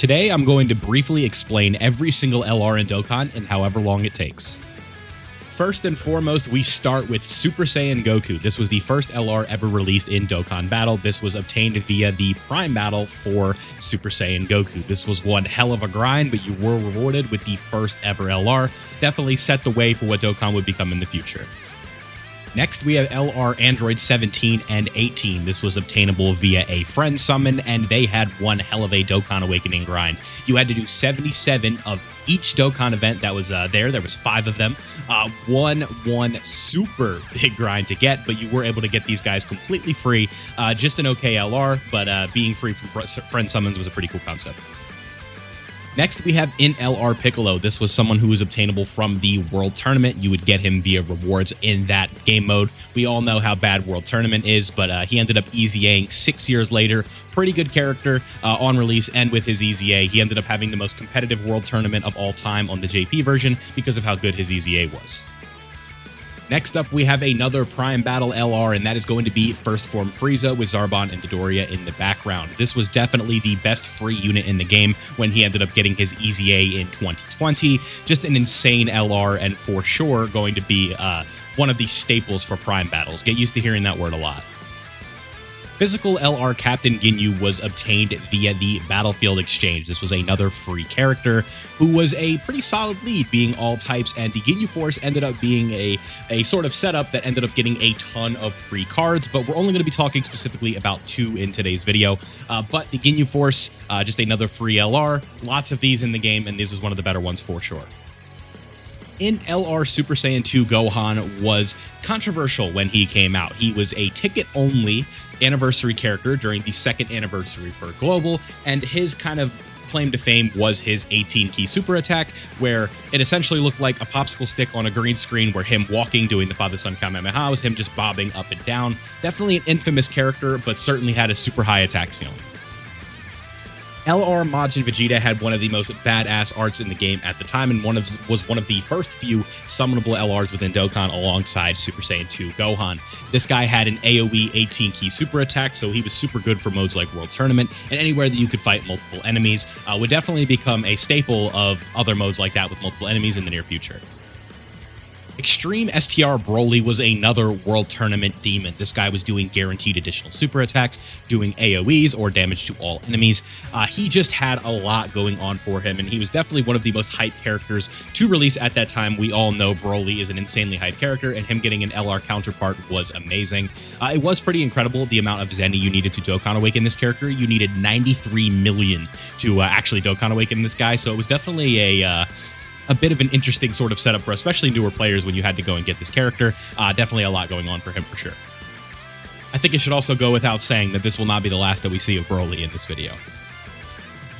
Today, I'm going to briefly explain every single LR in Dokkan in however long it takes. First and foremost, we start with Super Saiyan Goku. This was the first LR ever released in Dokkan Battle. This was obtained via the Prime Battle for Super Saiyan Goku. This was one hell of a grind, but you were rewarded with the first ever LR. Definitely set the way for what Dokkan would become in the future. Next, we have LR Android 17 and 18. This was obtainable via a friend summon, and they had one hell of a Dokkan Awakening grind. You had to do 77 of each Dokkan event that was there. There was 5 of them. One super big grind to get, but you were able to get these guys completely free. Just an okay LR, but being free from friend summons was a pretty cool concept. Next, we have in LR Piccolo. This was someone who was obtainable from the World Tournament. You would get him via rewards in that game mode. We all know how bad World Tournament is, but he ended up Easy-Aing 6 years later. Pretty good character on release, and with his Easy A, he ended up having the most competitive World Tournament of all time on the JP version because of how good his Easy A was. Next up, we have another Prime Battle LR, and that is going to be First Form Frieza with Zarbon and Dodoria in the background. This was definitely the best free unit in the game when he ended up getting his Easy A in 2020. Just an insane LR, and for sure going to be one of the staples for Prime Battles. Get used to hearing that word a lot. Physical LR Captain Ginyu was obtained via the Battlefield Exchange. This was another free character who was a pretty solid lead, being all types, and the Ginyu Force ended up being a sort of setup that ended up getting a ton of free cards, but we're only going to be talking specifically about 2 in today's video. But the Ginyu Force, just another free LR, lots of these in the game, and this was one of the better ones for sure. In LR Super Saiyan 2, Gohan was controversial when he came out. He was a ticket-only anniversary character during the 2nd anniversary for Global, and his kind of claim to fame was his 18-key super attack, where it essentially looked like a popsicle stick on a green screen where him walking, doing the Father-Son Kamehameha was him just bobbing up and down. Definitely an infamous character, but certainly had a super high attack ceiling. LR Majin Vegeta had one of the most badass arts in the game at the time, and was one of the first few summonable LRs within Dokkan alongside Super Saiyan 2 Gohan. This guy had an AoE 18-key super attack, so he was super good for modes like World Tournament, and anywhere that you could fight multiple enemies. Would definitely become a staple of other modes like that with multiple enemies in the near future. Extreme STR Broly was another World Tournament demon. This guy was doing guaranteed additional super attacks, doing AoEs or damage to all enemies. He just had a lot going on for him, and he was definitely one of the most hyped characters to release at that time. We all know Broly is an insanely hyped character, and him getting an LR counterpart was amazing. It was pretty incredible the amount of Zenny you needed to Dokkan Awaken this character. You needed 93 million to actually Dokkan Awaken this guy, so it was definitely a bit of an interesting sort of setup for especially newer players when you had to go and get this character. Definitely a lot going on for him for sure. I think it should also go without saying that this will not be the last that we see of Broly in this video.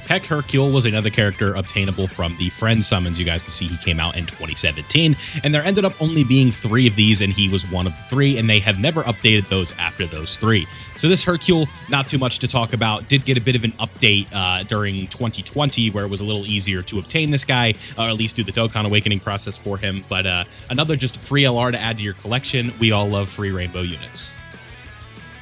Tech Hercule was another character obtainable from the friend summons. You guys can see he came out in 2017, and there ended up only being 3 of these, and he was one of the 3, and they have never updated those after those 3. So this Hercule, not too much to talk about, did get a bit of an update during 2020 where it was a little easier to obtain this guy, or at least do the Dokkan Awakening process for him, but another just free LR to add to your collection. We all love free rainbow units.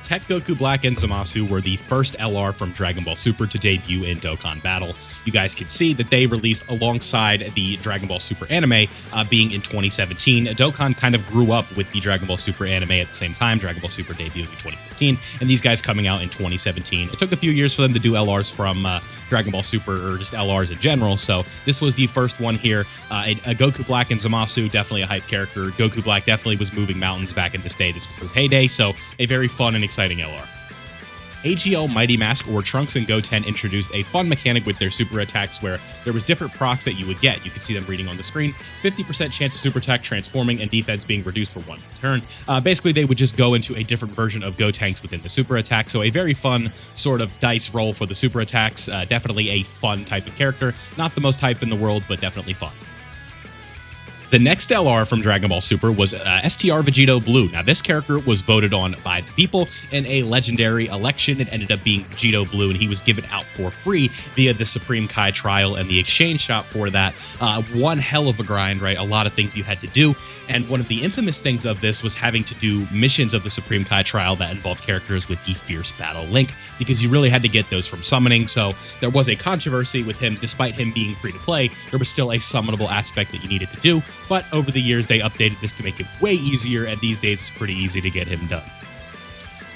Tech Goku Black and Zamasu were the first LR from Dragon Ball Super to debut in Dokkan Battle. You guys can see that they released alongside the Dragon Ball Super anime being in 2017. Dokkan kind of grew up with the Dragon Ball Super anime at the same time, Dragon Ball Super debuting in 2015, and these guys coming out in 2017. It took a few years for them to do LRs from Dragon Ball Super, or just LRs in general, so this was the first one here. A Goku Black and Zamasu, definitely a hype character. Goku Black definitely was moving mountains back in this day. This was his heyday, so a very fun and exciting LR. AGL Mighty Mask, or Trunks and Goten, introduced a fun mechanic with their super attacks where there was different procs that you would get. You could see them reading on the screen. 50% chance of super attack transforming and defense being reduced for 1 turn. Basically, they would just go into a different version of Gotenks within the super attack, so a very fun sort of dice roll for the super attacks. Definitely a fun type of character. Not the most hype in the world, but definitely fun. The next LR from Dragon Ball Super was STR Vegito Blue. Now, this character was voted on by the people in a legendary election. It ended up being Vegito Blue, and he was given out for free via the Supreme Kai trial and the exchange shop for that. One hell of a grind, right? A lot of things you had to do. And one of the infamous things of this was having to do missions of the Supreme Kai trial that involved characters with the Fierce Battle Link, because you really had to get those from summoning. So there was a controversy with him. Despite him being free to play, there was still a summonable aspect that you needed to do. But over the years, they updated this to make it way easier, and these days it's pretty easy to get him done.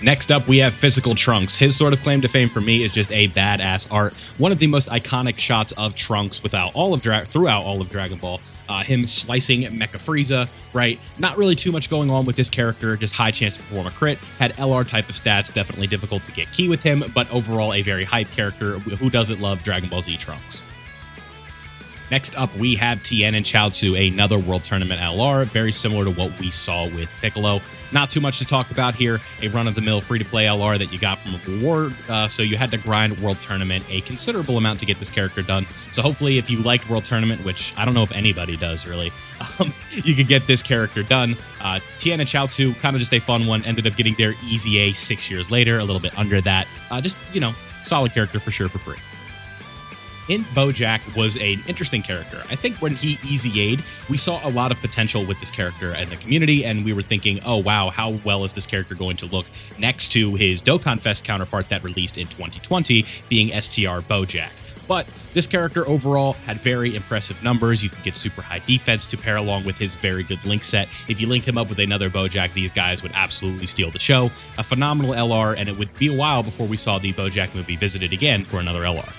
Next up, we have Physical Trunks. His sort of claim to fame for me is just a badass art. One of the most iconic shots of Trunks throughout all of Dragon Ball. Him slicing Mecha Frieza, right? Not really too much going on with this character, just high chance to perform a crit. Had LR type of stats, definitely difficult to get key with him, but overall a very hype character. Who doesn't love Dragon Ball Z Trunks? Next up, we have Tien and Chaozu, another World Tournament LR, very similar to what we saw with Piccolo. Not too much to talk about here. A run-of-the-mill free-to-play LR that you got from a reward, so you had to grind World Tournament a considerable amount to get this character done. So hopefully, if you liked World Tournament, which I don't know if anybody does really, you could get this character done. Tien and Chaozu, kind of just a fun one, ended up getting their Easy A 6 years later, a little bit under that. Just, solid character for sure for free. Bojack was an interesting character. I think when he Easy-A'd, we saw a lot of potential with this character in the community, and we were thinking, oh wow, how well is this character going to look next to his Dokkan Fest counterpart that released in 2020, being STR Bojack. But this character overall had very impressive numbers. You could get super high defense to pair along with his very good link set. If you linked him up with another Bojack, these guys would absolutely steal the show. A phenomenal LR, and it would be a while before we saw the Bojack movie visited again for another LR.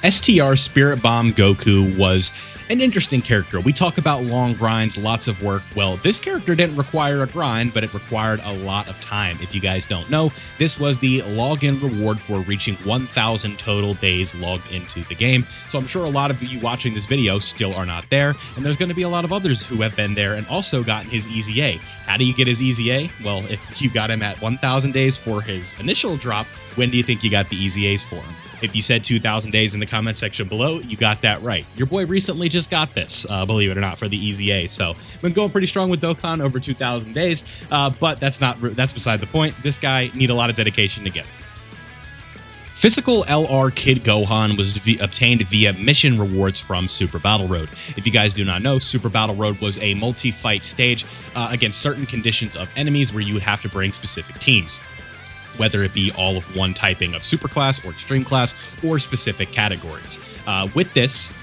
STR Spirit Bomb Goku was an interesting character. We talk about long grinds, lots of work. Well, this character didn't require a grind, but it required a lot of time. If you guys don't know, this was the login reward for reaching 1,000 total days logged into the game. So I'm sure a lot of you watching this video still are not there, and there's going to be a lot of others who have been there and also gotten his Easy A. How do you get his Easy A? Well, if you got him at 1,000 days for his initial drop, when do you think you got the Easy A's for him? If you said 2,000 days in the comment section below, you got that right. Your boy recently just got this, believe it or not, for the Easy A. So been going pretty strong with Dokkan over 2,000 days, but that's beside the point. This guy need a lot of dedication to get it. Physical LR Kid Gohan was obtained via mission rewards from Super Battle Road. If you guys do not know, Super Battle Road was a multi-fight stage against certain conditions of enemies where you would have to bring specific teams, whether it be all of one typing of superclass or extreme class or specific categories. With this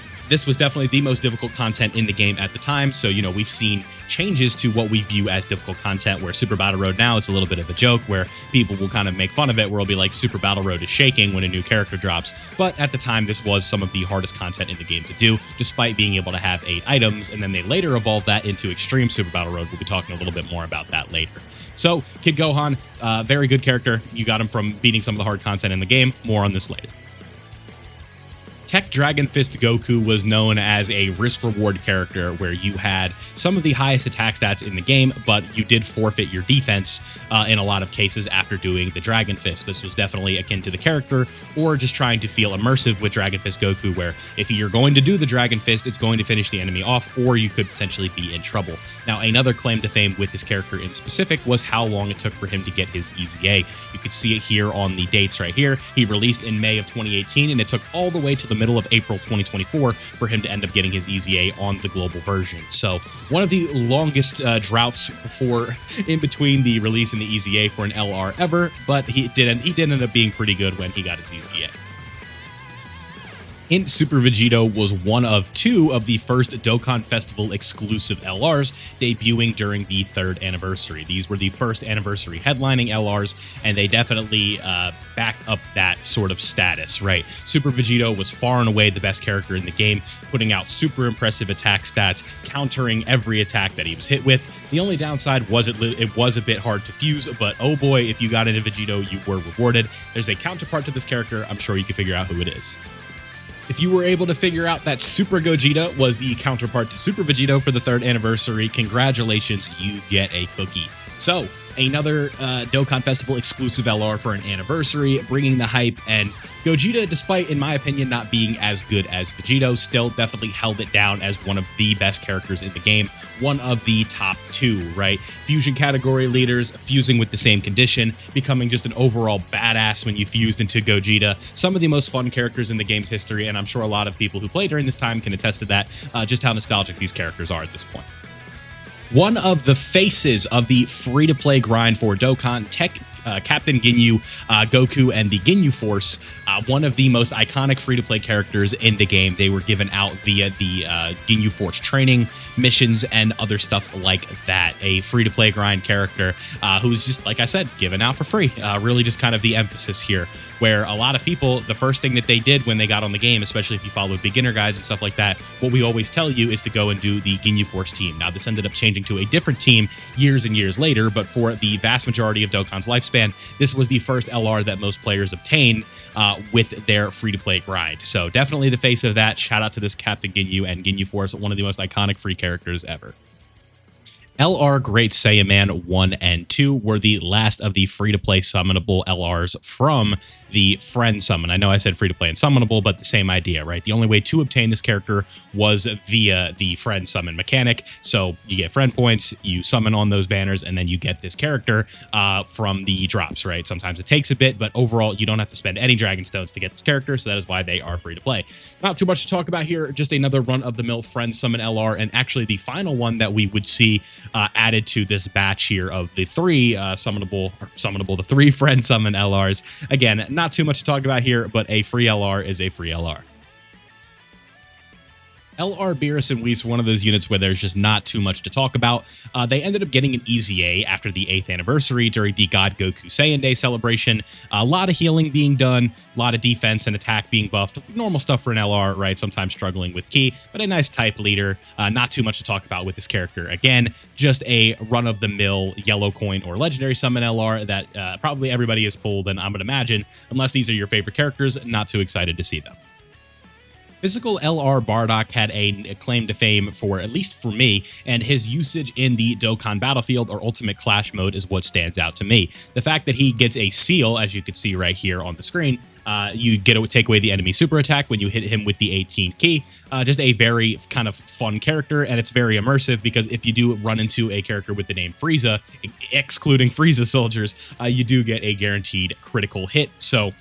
was definitely the most difficult content in the game at the time. So, we've seen changes to what we view as difficult content, where Super Battle Road now is a little bit of a joke where people will kind of make fun of it, where it'll be like Super Battle Road is shaking when a new character drops. But at the time, this was some of the hardest content in the game to do, despite being able to have 8 items. And then they later evolved that into Extreme Super Battle Road. We'll be talking a little bit more about that later. So, Kid Gohan, very good character. You got him from beating some of the hard content in the game. More on this later. Tech Dragon Fist Goku was known as a risk-reward character where you had some of the highest attack stats in the game, but you did forfeit your defense in a lot of cases after doing the Dragon Fist. This was definitely akin to the character, or just trying to feel immersive with Dragon Fist Goku, where if you're going to do the Dragon Fist, it's going to finish the enemy off, or you could potentially be in trouble. Now, another claim to fame with this character in specific was how long it took for him to get his Easy A. You could see it here on the dates right here. He released in May of 2018, and it took all the way to the middle of April 2024 for him to end up getting his Easy A on the global version. So one of the longest droughts in between the release and the Easy A for an LR ever, but he did end up being pretty good when he got his Easy A. Super Vegito was one of 2 of the first Dokkan Festival exclusive LRs debuting during the 3rd anniversary. These were the first anniversary headlining LRs, and they definitely backed up that sort of status, right? Super Vegito was far and away the best character in the game, putting out super impressive attack stats, countering every attack that he was hit with. The only downside was it was a bit hard to fuse, but oh boy, if you got into Vegito, you were rewarded. There's a counterpart to this character. I'm sure you can figure out who it is. If you were able to figure out that Super Gogeta was the counterpart to Super Vegito for the 3rd anniversary, congratulations, you get a cookie. So, another Dokkan Festival exclusive LR for an anniversary, bringing the hype, and Gogeta, despite, in my opinion, not being as good as Vegito, still definitely held it down as one of the best characters in the game, one of the top 2, right? Fusion category leaders, fusing with the same condition, becoming just an overall badass when you fused into Gogeta. Some of the most fun characters in the game's history, and I'm sure a lot of people who play during this time can attest to that, just how nostalgic these characters are at this point. One of the faces of the free-to-play grind for Dokkan, Captain Ginyu, Goku, and the Ginyu Force, one of the most iconic free-to-play characters in the game. They were given out via the Ginyu Force training missions and other stuff like that. A free-to-play grind character who's just, like I said, given out for free. Really just kind of the emphasis here, where a lot of people, the first thing that they did when they got on the game, especially if you follow beginner guides and stuff like that, what we always tell you is to go and do the Ginyu Force team. Now, this ended up changing to a different team years and years later, but for the vast majority of Dokkan's lifespan, this was the first LR that most players obtained with their free-to-play grind. So definitely the face of that. Shout out to this Captain Ginyu and Ginyu Force, one of the most iconic free characters ever. LR Great Saiyaman 1 and 2 were the last of the free-to-play summonable LRs from the friend summon. I know I said free-to-play and summonable, but the same idea, right? The only way to obtain this character was via the friend summon mechanic. So you get friend points, you summon on those banners, and then you get this character from the drops, right? Sometimes it takes a bit, but overall, you don't have to spend any Dragon Stones to get this character, so that is why they are free-to-play. Not too much to talk about here, just another run-of-the-mill friend summon LR, and actually the final one that we would see added to this batch here of the three the three friend summon LRs. Again, not too much to talk about here, but a free LR is a free LR. LR Beerus and Whis, one of those units where there's just not too much to talk about. They ended up getting an EZA after the 8th anniversary during the God Goku Saiyan Day celebration. A lot of healing being done, a lot of defense and attack being buffed. Normal stuff for an LR, right? Sometimes struggling with ki, but a nice type leader. Not too much to talk about with this character. Again, just a run-of-the-mill yellow coin or legendary summon LR that probably everybody has pulled, and I'm going to imagine, unless these are your favorite characters, not too excited to see them. Physical LR Bardock had a claim to fame for, at least for me, and his usage in the Dokkan Battlefield or Ultimate Clash mode is what stands out to me. The fact that he gets a seal, as you can see right here on the screen, you take away the enemy super attack when you hit him with the 18 ki. Just a very kind of fun character, and it's very immersive because if you do run into a character with the name Frieza, excluding Frieza soldiers, you do get a guaranteed critical hit. So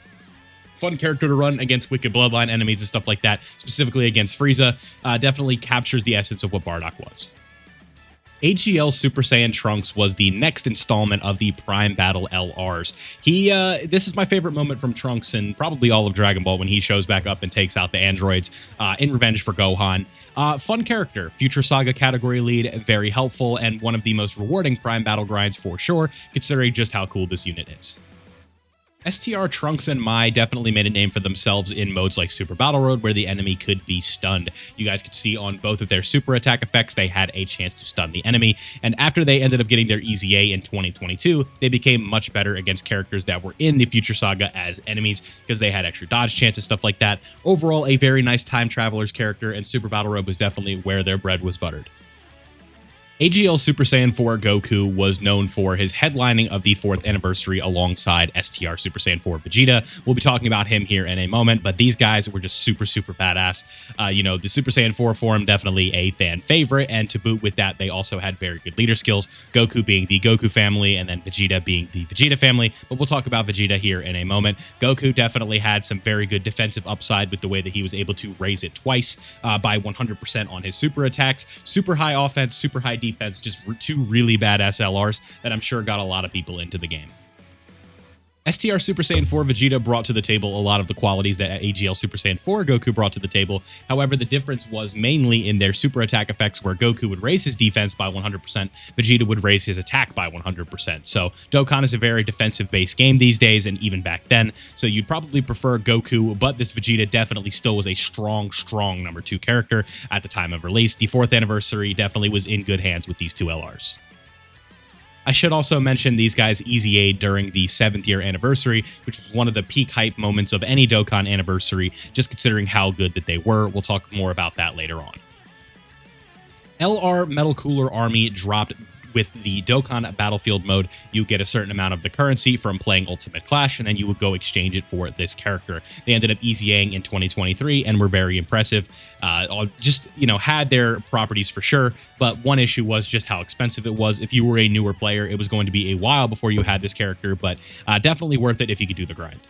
fun character to run against Wicked Bloodline enemies and stuff like that, specifically against Frieza. Definitely captures the essence of what Bardock was. AGL Super Saiyan Trunks was the next installment of the Prime Battle LRs. This is my favorite moment from Trunks and probably all of Dragon Ball when he shows back up and takes out the androids in revenge for Gohan. Fun character, Future Saga category lead, very helpful, and one of the most rewarding Prime Battle grinds for sure, considering just how cool this unit is. STR Trunks and Mai definitely made a name for themselves in modes like Super Battle Road, where the enemy could be stunned. You guys could see on both of their super attack effects, they had a chance to stun the enemy, and after they ended up getting their EZA in 2022, they became much better against characters that were in the Future Saga as enemies, because they had extra dodge chances, stuff like that. Overall, a very nice Time Traveler's character, and Super Battle Road was definitely where their bread was buttered. AGL Super Saiyan 4 Goku was known for his headlining of the 4th anniversary alongside STR Super Saiyan 4 Vegeta. We'll be talking about him here in a moment, but these guys were just super, super badass. The Super Saiyan 4 form, definitely a fan favorite, and to boot with that, they also had very good leader skills, Goku being the Goku family, and then Vegeta being the Vegeta family, but we'll talk about Vegeta here in a moment. Goku definitely had some very good defensive upside with the way that he was able to raise it twice by 100% on his super attacks. Super high offense, super high defense, just two really badass LRs that I'm sure got a lot of people into the game. STR Super Saiyan 4 Vegeta brought to the table a lot of the qualities that AGL Super Saiyan 4 Goku brought to the table. However, the difference was mainly in their super attack effects, where Goku would raise his defense by 100%, Vegeta would raise his attack by 100%. So Dokkan is a very defensive-based game these days, and even back then, so you'd probably prefer Goku, but this Vegeta definitely still was a strong, strong number 2 character at the time of release. The 4th anniversary definitely was in good hands with these two LRs. I should also mention these guys EZA'd during the 7th year anniversary, which was one of the peak hype moments of any Dokkan anniversary, just considering how good that they were. We'll talk more about that later on. LR Metal Cooler Army dropped with the Dokkan Battlefield mode, you get a certain amount of the currency from playing Ultimate Clash, and then you would go exchange it for this character. They ended up easying in 2023 and were very impressive. Just, had their properties for sure, but one issue was just how expensive it was. If you were a newer player, it was going to be a while before you had this character, but definitely worth it if you could do the grind.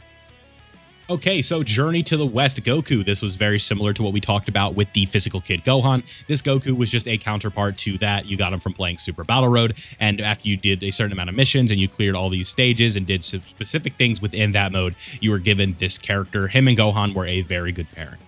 Okay, so Journey to the West Goku. This was very similar to what we talked about with the Physical Kid Gohan. This Goku was just a counterpart to that. You got him from playing Super Battle Road, and after you did a certain amount of missions and you cleared all these stages and did some specific things within that mode, you were given this character. Him and Gohan were a very good pairing.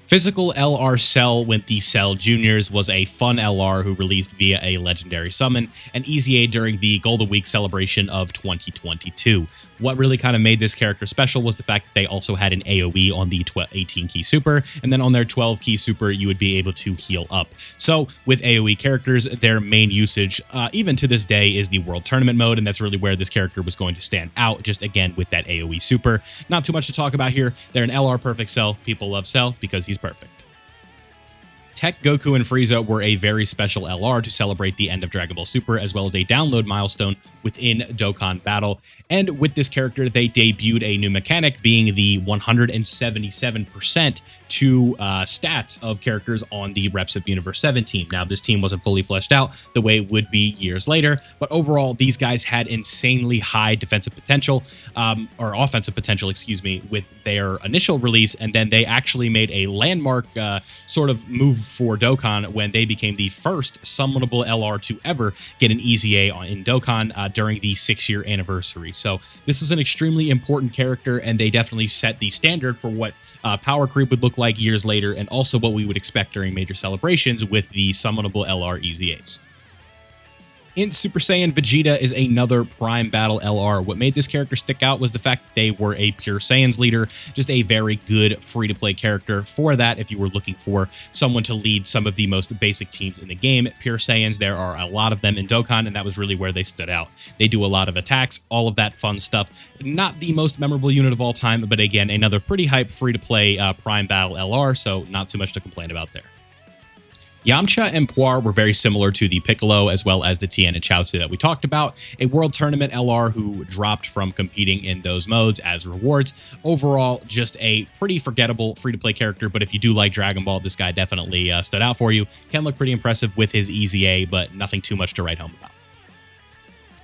Physical LR Cell with the Cell Juniors was a fun LR who released via a legendary summon and EZA during the Golden Week celebration of 2022. What really kind of made this character special was the fact that they also had an AoE on the 18 key super, and then on their 12 key super, you would be able to heal up. So with AoE characters, their main usage, even to this day, is the World Tournament mode, and that's really where this character was going to stand out, just again with that AoE super. Not too much to talk about here. They're an LR perfect Cell. People love Cell because he's perfect. Tech, Goku, and Frieza were a very special LR to celebrate the end of Dragon Ball Super, as well as a download milestone within Dokkan Battle. And with this character, they debuted a new mechanic, being the 177% to stats of characters on the Reps of Universe 7 team. Now, this team wasn't fully fleshed out the way it would be years later, but overall, these guys had insanely high defensive potential, or offensive potential, excuse me, with their initial release, and then they actually made a landmark sort of move for Dokkan when they became the first summonable LR to ever get an EZA in Dokkan during the 6-year anniversary. So this is an extremely important character, and they definitely set the standard for what power creep would look like years later, and also what we would expect during major celebrations with the summonable LR EZAs. In Super Saiyan, Vegeta is another Prime Battle LR. What made this character stick out was the fact that they were a Pure Saiyans leader, just a very good free-to-play character. For that, if you were looking for someone to lead some of the most basic teams in the game, Pure Saiyans, there are a lot of them in Dokkan, and that was really where they stood out. They do a lot of attacks, all of that fun stuff. Not the most memorable unit of all time, but again, another pretty hype free-to-play Prime Battle LR, so not too much to complain about there. Yamcha and Puar were very similar to the Piccolo as well as the Tien and Chaozu that we talked about, a World Tournament LR who dropped from competing in those modes as rewards. Overall, just a pretty forgettable free-to-play character, but if you do like Dragon Ball, this guy definitely stood out for you. Can look pretty impressive with his EZA, but nothing too much to write home about.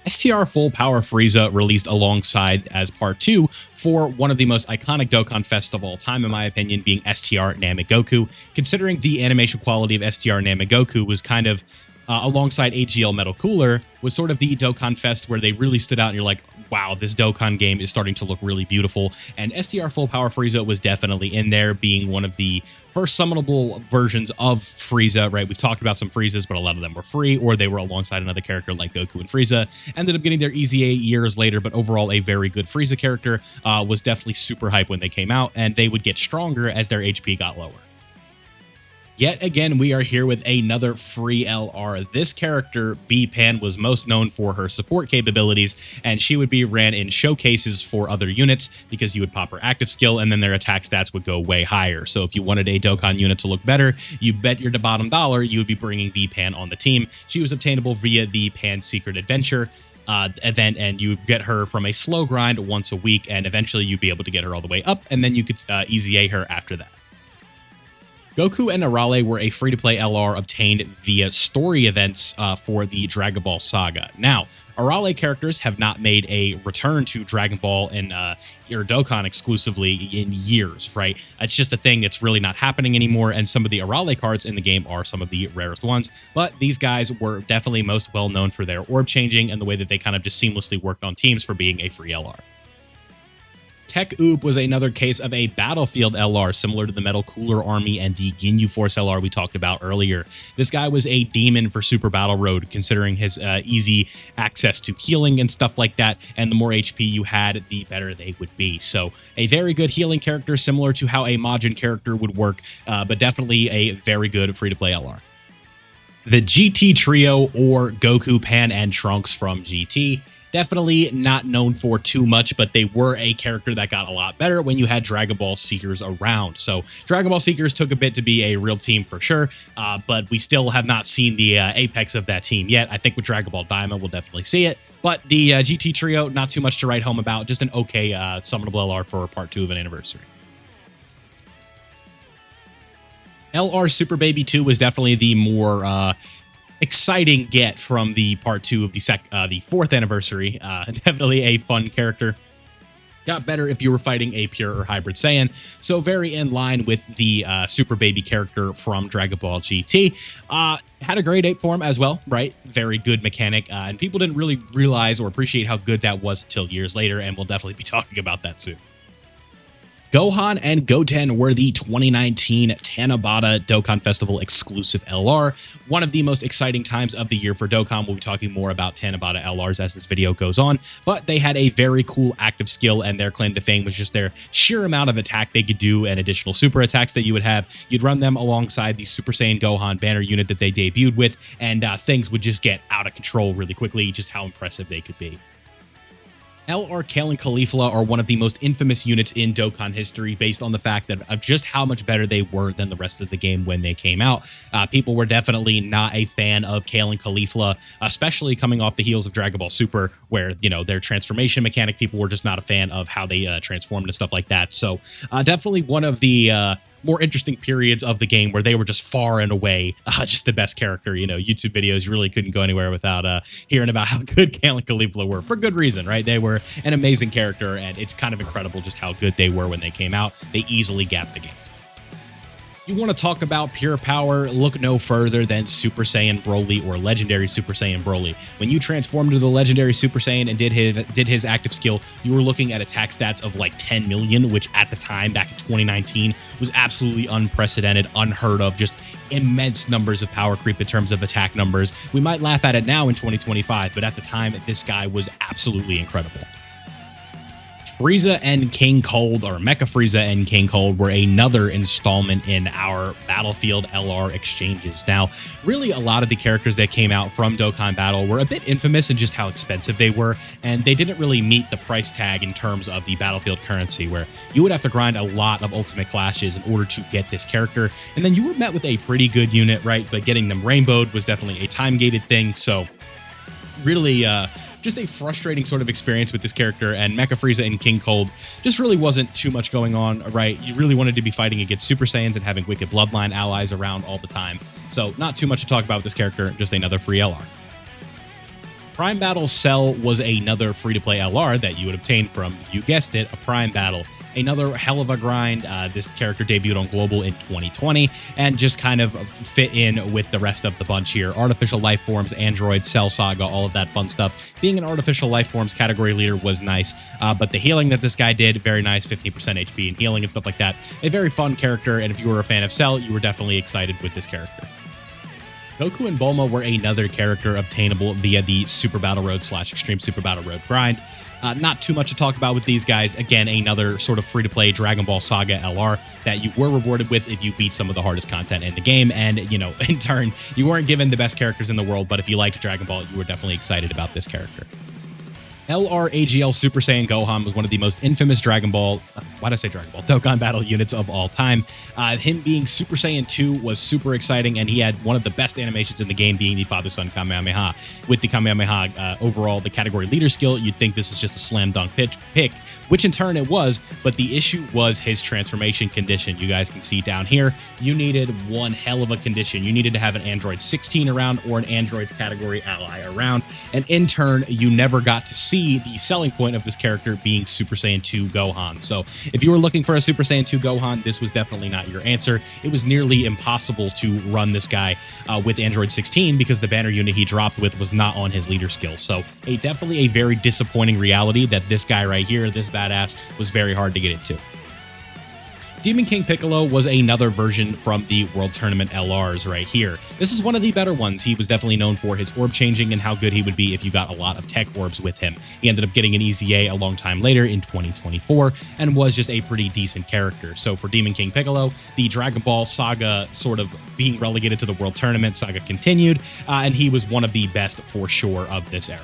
STR Full Power Frieza released alongside as part 2 for one of the most iconic Dokkan Fests of all time, in my opinion, being STR Namek Goku. Considering the animation quality of STR Namek Goku was kind of alongside AGL Metal Cooler, was sort of the Dokkan Fest where they really stood out and you're like, wow, this Dokkan game is starting to look really beautiful. And STR Full Power Frieza was definitely in there, being one of the first summonable versions of Frieza, right? We've talked about some Friezas, but a lot of them were free, or they were alongside another character like Goku and Frieza. Ended up getting their EZA years later, but overall a very good Frieza character. Was definitely super hype when they came out, and they would get stronger as their HP got lower. Yet again, we are here with another free LR. This character, B-Pan, was most known for her support capabilities, and she would be ran in showcases for other units because you would pop her active skill and then their attack stats would go way higher. So if you wanted a Dokkan unit to look better, you bet your bottom dollar you would be bringing B-Pan on the team. She was obtainable via the Pan Secret Adventure event, and you would get her from a slow grind once a week, and eventually you'd be able to get her all the way up, and then you could EZA her after that. Goku and Arale were a free-to-play LR obtained via story events for the Dragon Ball saga. Now, Arale characters have not made a return to Dragon Ball and or Dokkan exclusively in years, right? It's just a thing that's really not happening anymore, and some of the Arale cards in the game are some of the rarest ones, but these guys were definitely most well-known for their orb changing and the way that they kind of just seamlessly worked on teams for being a free LR. Tech Oob was another case of a Battlefield LR, similar to the Metal Cooler Army and the Ginyu Force LR we talked about earlier. This guy was a demon for Super Battle Road, considering his easy access to healing and stuff like that, and the more HP you had, the better they would be. So a very good healing character, similar to how a Majin character would work, but definitely a very good free-to-play LR. The GT Trio, or Goku, Pan, and Trunks from GT. Definitely not known for too much, but they were a character that got a lot better when you had Dragon Ball Seekers around. So Dragon Ball Seekers took a bit to be a real team for sure, but we still have not seen the apex of that team yet. I think with Dragon Ball Diamond, we'll definitely see it. But the GT trio, not too much to write home about. Just an okay summonable LR for part 2 of an anniversary. LR Super Baby 2 was definitely the more exciting get from the part 2 of the 4th anniversary. Definitely a fun character. Got better if you were fighting a pure or hybrid Saiyan, so very in line with the Super Baby character from Dragon Ball GT. Had a grade 8 form as well, right? Very good mechanic, and people didn't really realize or appreciate how good that was until years later, and we'll definitely be talking about that soon. Gohan and Goten were the 2019 Tanabata Dokkan Festival exclusive LR. One of the most exciting times of the year for Dokkan. We'll be talking more about Tanabata LRs as this video goes on, but they had a very cool active skill, and their claim to fame was just their sheer amount of attack they could do and additional super attacks that you would have. You'd run them alongside the Super Saiyan Gohan banner unit that they debuted with, and things would just get out of control really quickly, just how impressive they could be. LR Kale and Caulifla are one of the most infamous units in Dokkan history based on the fact that of just how much better they were than the rest of the game when they came out. People were definitely not a fan of Kale and Caulifla, especially coming off the heels of Dragon Ball Super, where, you know, their transformation mechanic, people were just not a fan of how they transformed and stuff like that. So definitely one of the more interesting periods of the game where they were just far and away just the best character. You know, YouTube videos, you really couldn't go anywhere without hearing about how good Kale and Caulifla were, for good reason, right? They were an amazing character, and it's kind of incredible just how good they were when they came out. They easily gapped the game. You want to talk about pure power, look no further than Super Saiyan Broly or Legendary Super Saiyan Broly. When you transformed to the Legendary Super Saiyan and did his active skill, you were looking at attack stats of like 10 million, which at the time, back in 2019, was absolutely unprecedented, unheard of, just immense numbers of power creep in terms of attack numbers. We might laugh at it now in 2025, but at the time, this guy was absolutely incredible. Frieza and King Cold, or Mecha Frieza and King Cold, were another installment in our Battlefield LR exchanges. Now, really a lot of the characters that came out from Dokkan Battle were a bit infamous in just how expensive they were, and they didn't really meet the price tag in terms of the Battlefield currency, where you would have to grind a lot of Ultimate Clashes in order to get this character, and then you were met with a pretty good unit, right? But getting them rainbowed was definitely a time-gated thing, so really just a frustrating sort of experience with this character, and Mecha Frieza and King Cold just really wasn't too much going on, right? You really wanted to be fighting against Super Saiyans and having Wicked Bloodline allies around all the time, so not too much to talk about with this character, just another free LR. Prime Battle Cell was another free-to-play LR that you would obtain from, you guessed it, a Prime Battle. Another hell of a grind. This character debuted on Global in 2020 and just kind of fit in with the rest of the bunch here. Artificial life forms, androids, Cell Saga, all of that fun stuff. Being an artificial life forms category leader was nice, but the healing that this guy did, very nice, 15% HP and healing and stuff like that. A very fun character, and if you were a fan of Cell, you were definitely excited with this character. Goku and Bulma were another character obtainable via the Super Battle Road / Extreme Super Battle Road grind. Not too much to talk about with these guys. Again, another sort of free-to-play Dragon Ball Saga LR that you were rewarded with if you beat some of the hardest content in the game. And, you know, in turn, you weren't given the best characters in the world, but if you liked Dragon Ball, you were definitely excited about this character. LR AGL Super Saiyan Gohan was one of the most infamous Dokkan Battle units of all time. Him being Super Saiyan 2 was super exciting, and he had one of the best animations in the game, being the Father-Son Kamehameha. With the Kamehameha, overall, the category leader skill, you'd think this is just a slam dunk pick, which in turn it was, but the issue was his transformation condition. You guys can see down here, you needed one hell of a condition. You needed to have an Android 16 around or an Android's category ally around, and in turn, you never got to see the selling point of this character being Super Saiyan 2 Gohan. So if you were looking for a Super Saiyan 2 Gohan, this was definitely not your answer. It was nearly impossible to run this guy with Android 16 because the banner unit he dropped with was not on his leader skill. So definitely a very disappointing reality that this guy right here, this badass, was very hard to get into. Demon King Piccolo was another version from the World Tournament LRs right here. This is one of the better ones. He was definitely known for his orb changing and how good he would be if you got a lot of tech orbs with him. He ended up getting an EZA a long time later in 2024 and was just a pretty decent character. So for Demon King Piccolo, the Dragon Ball saga sort of being relegated to the World Tournament saga continued, and he was one of the best for sure of this era.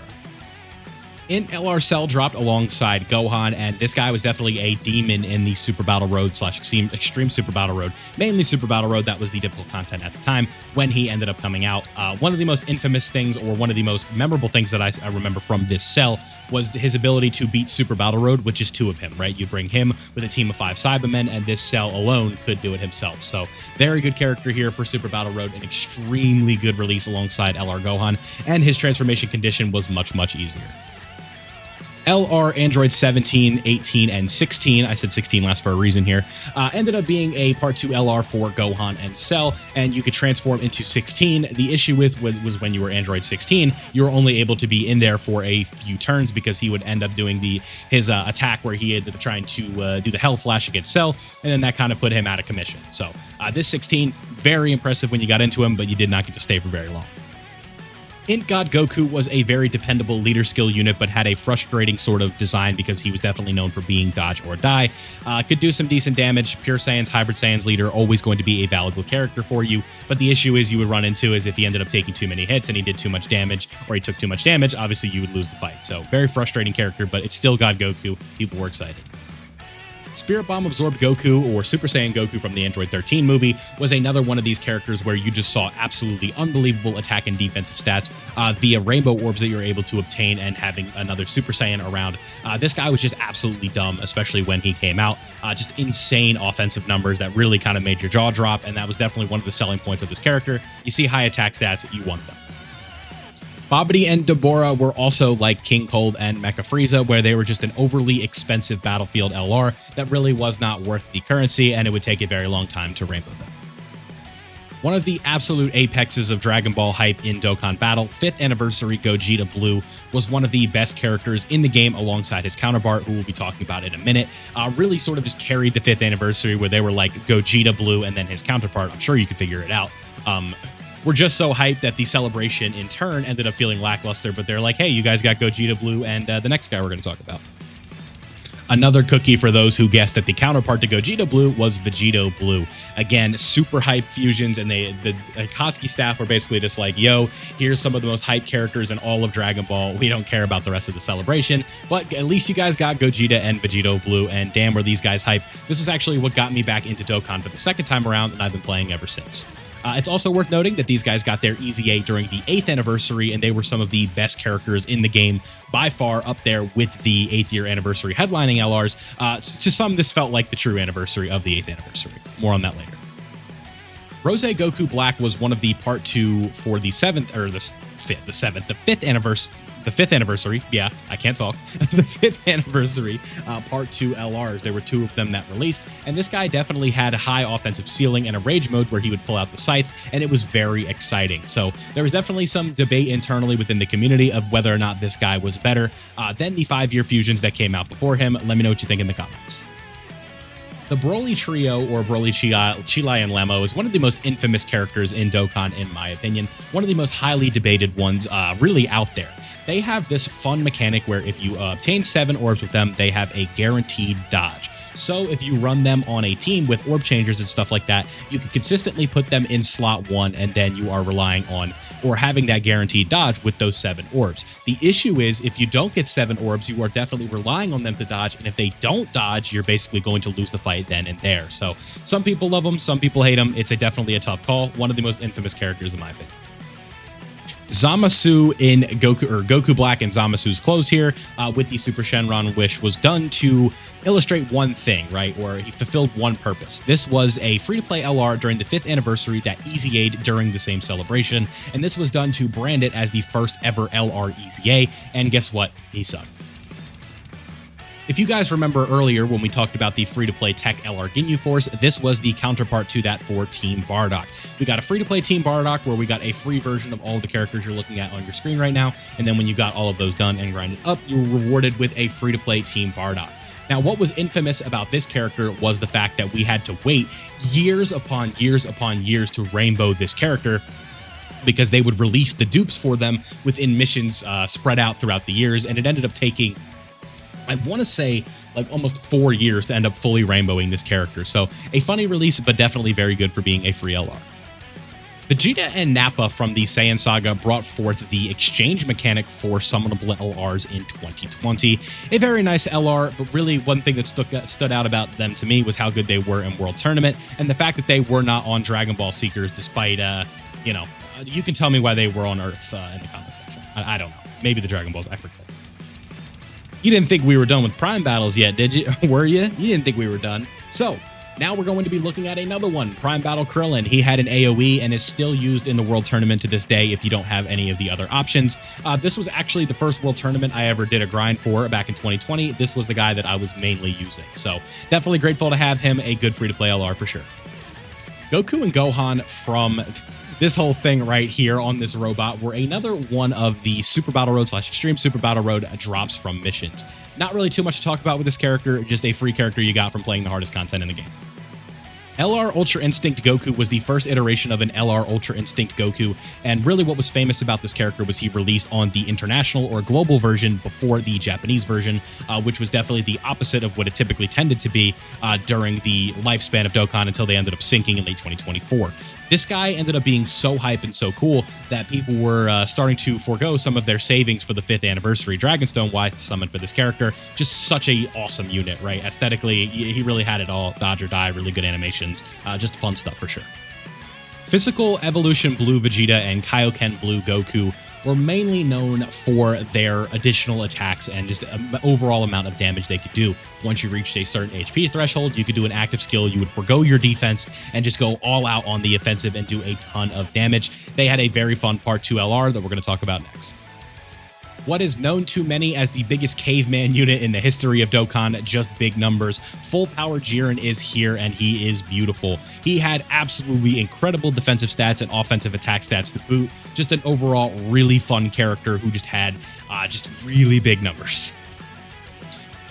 In LR Cell dropped alongside Gohan, and this guy was definitely a demon in the Super Battle Road / Extreme Super Battle Road, mainly Super Battle Road. That was the difficult content at the time when he ended up coming out. One of the most infamous things, or one of the most memorable things that I remember from this cell was his ability to beat Super Battle Road with just 2 of him, right? You bring him with a team of 5 Cybermen, and this cell alone could do it himself. So very good character here for Super Battle Road, an extremely good release alongside LR Gohan, and his transformation condition was much, much easier. LR Android 17, 18, and 16, I said 16 last for a reason here, ended up being a Part 2 LR for Gohan and Cell, and you could transform into 16. The issue with was when you were Android 16, you were only able to be in there for a few turns because he would end up doing his attack where he ended up trying to do the Hell Flash against Cell, and then that kind of put him out of commission. So this 16, very impressive when you got into him, but you did not get to stay for very long. Int God Goku was a very dependable leader skill unit, but had a frustrating sort of design because he was definitely known for being dodge or die. Could do some decent damage. Pure Saiyans, Hybrid Saiyans leader, always going to be a valuable character for you. But the issue is you would run into is if he ended up taking too many hits and he did too much damage, or he took too much damage, obviously you would lose the fight. So very frustrating character, but it's still God Goku. People were excited. Spirit Bomb absorbed Goku, or Super Saiyan Goku from the Android 13 movie, was another one of these characters where you just saw absolutely unbelievable attack and defensive stats via rainbow orbs that you're able to obtain and having another Super Saiyan around. This guy was just absolutely dumb, especially when he came out. Just insane offensive numbers that really kind of made your jaw drop, and that was definitely one of the selling points of this character. You see high attack stats, you want them. Babidi and Deborah were also like King Cold and Mecha Frieza, where they were just an overly expensive Battlefield LR that really was not worth the currency, and it would take a very long time to rainbow them. One of the absolute apexes of Dragon Ball hype in Dokkan Battle, 5th Anniversary Gogeta Blue was one of the best characters in the game alongside his counterpart, who we'll be talking about in a minute. Really sort of just carried the 5th Anniversary, where they were like Gogeta Blue and then his counterpart. I'm sure you can figure it out. We're just so hyped that the celebration in turn ended up feeling lackluster, but they're like, hey, you guys got Gogeta Blue and the next guy we're going to talk about. Another cookie for those who guessed that the counterpart to Gogeta Blue was Vegito Blue. Again, super hype fusions, and the Akatsuki staff were basically just like, yo, here's some of the most hype characters in all of Dragon Ball. We don't care about the rest of the celebration, but at least you guys got Gogeta and Vegito Blue, and damn, were these guys hype. This was actually what got me back into Dokkan for the second time around, and I've been playing ever since. It's also worth noting that these guys got their Easy 8 during the 8th anniversary, and they were some of the best characters in the game, by far up there with the 8th year anniversary headlining LRs. To some, this felt like the true anniversary of the 8th anniversary. More on that later. Rose Goku Black was one of the Part 2 for the 7th, or the 5th anniversary. The 5th anniversary, yeah, I can't talk. The 5th anniversary Part 2 LRs. There were 2 of them that released, and this guy definitely had a high offensive ceiling and a rage mode where he would pull out the scythe, and it was very exciting. So there was definitely some debate internally within the community of whether or not this guy was better than the 5-year fusions that came out before him. Let me know what you think in the comments. The Broly Trio, or Broly, Chilai, and Lemmo, is one of the most infamous characters in Dokkan, in my opinion. One of the most highly debated ones really out there. They have this fun mechanic where if you obtain 7 orbs with them, they have a guaranteed dodge. So if you run them on a team with orb changers and stuff like that, you can consistently put them in slot 1, and then you are relying on or having that guaranteed dodge with those 7 orbs. The issue is if you don't get 7 orbs, you are definitely relying on them to dodge, and if they don't dodge, you're basically going to lose the fight then and there. So some people love them, some people hate them. It's definitely a tough call. One of the most infamous characters in my opinion. Zamasu in Goku Black and Zamasu's clothes here with the Super Shenron Wish was done to illustrate one thing, right? Or he fulfilled one purpose. This was a free-to-play LR during the 5th anniversary that Easy 8 during the same celebration, and this was done to brand it as the first ever LR Easy 8, and guess what? He sucked. If you guys remember earlier when we talked about the free-to-play Tech LR Ginyu Force, this was the counterpart to that for Team Bardock. We got a free-to-play Team Bardock where we got a free version of all the characters you're looking at on your screen right now, and then when you got all of those done and grinded up, you were rewarded with a free-to-play Team Bardock. Now, what was infamous about this character was the fact that we had to wait years upon years upon years to rainbow this character, because they would release the dupes for them within missions spread out throughout the years, and it ended up taking, I want to say, like almost 4 years to end up fully rainbowing this character. So a funny release, but definitely very good for being a free LR. Vegeta and Nappa from the Saiyan Saga brought forth the exchange mechanic for summonable LRs in 2020. A very nice LR, but really one thing that stood out about them to me was how good they were in World Tournament, and the fact that they were not on Dragon Ball Seekers despite, you can tell me why they were on Earth in the comment section. I don't know. Maybe the Dragon Balls, I forget. You didn't think we were done with Prime battles yet, did you? Were you? You didn't think we were done. So, now we're going to be looking at another one, Prime Battle Krillin. He had an AoE and is still used in the World Tournament to this day if you don't have any of the other options. This was actually the first World Tournament I ever did a grind for back in 2020. This was the guy that I was mainly using. So definitely grateful to have him, a good free-to-play LR for sure. Goku and Gohan from this whole thing right here on this robot were another one of the Super Battle Road / Extreme Super Battle Road drops from missions. Not really too much to talk about with this character, just a free character you got from playing the hardest content in the game. LR Ultra Instinct Goku was the first iteration of an LR Ultra Instinct Goku, and really what was famous about this character was he released on the international or global version before the Japanese version, which was definitely the opposite of what it typically tended to be during the lifespan of Dokkan until they ended up sinking in late 2024. This guy ended up being so hype and so cool that people were starting to forego some of their savings for the 5th anniversary Dragonstone wise to summon for this character. Just such a awesome unit, right? Aesthetically, he really had it all. Dodge or die, really good animations, just fun stuff for sure. Physical Evolution Blue Vegeta and Kaioken Blue Goku were mainly known for their additional attacks and just an overall amount of damage they could do. Once you reached a certain HP threshold, you could do an active skill, you would forgo your defense and just go all out on the offensive and do a ton of damage. They had a very fun Part 2 LR that we're going to talk about next. What is known to many as the biggest caveman unit in the history of Dokkan, just big numbers. Full power Jiren is here and he is beautiful. He had absolutely incredible defensive stats and offensive attack stats to boot. Just an overall really fun character who just had just really big numbers.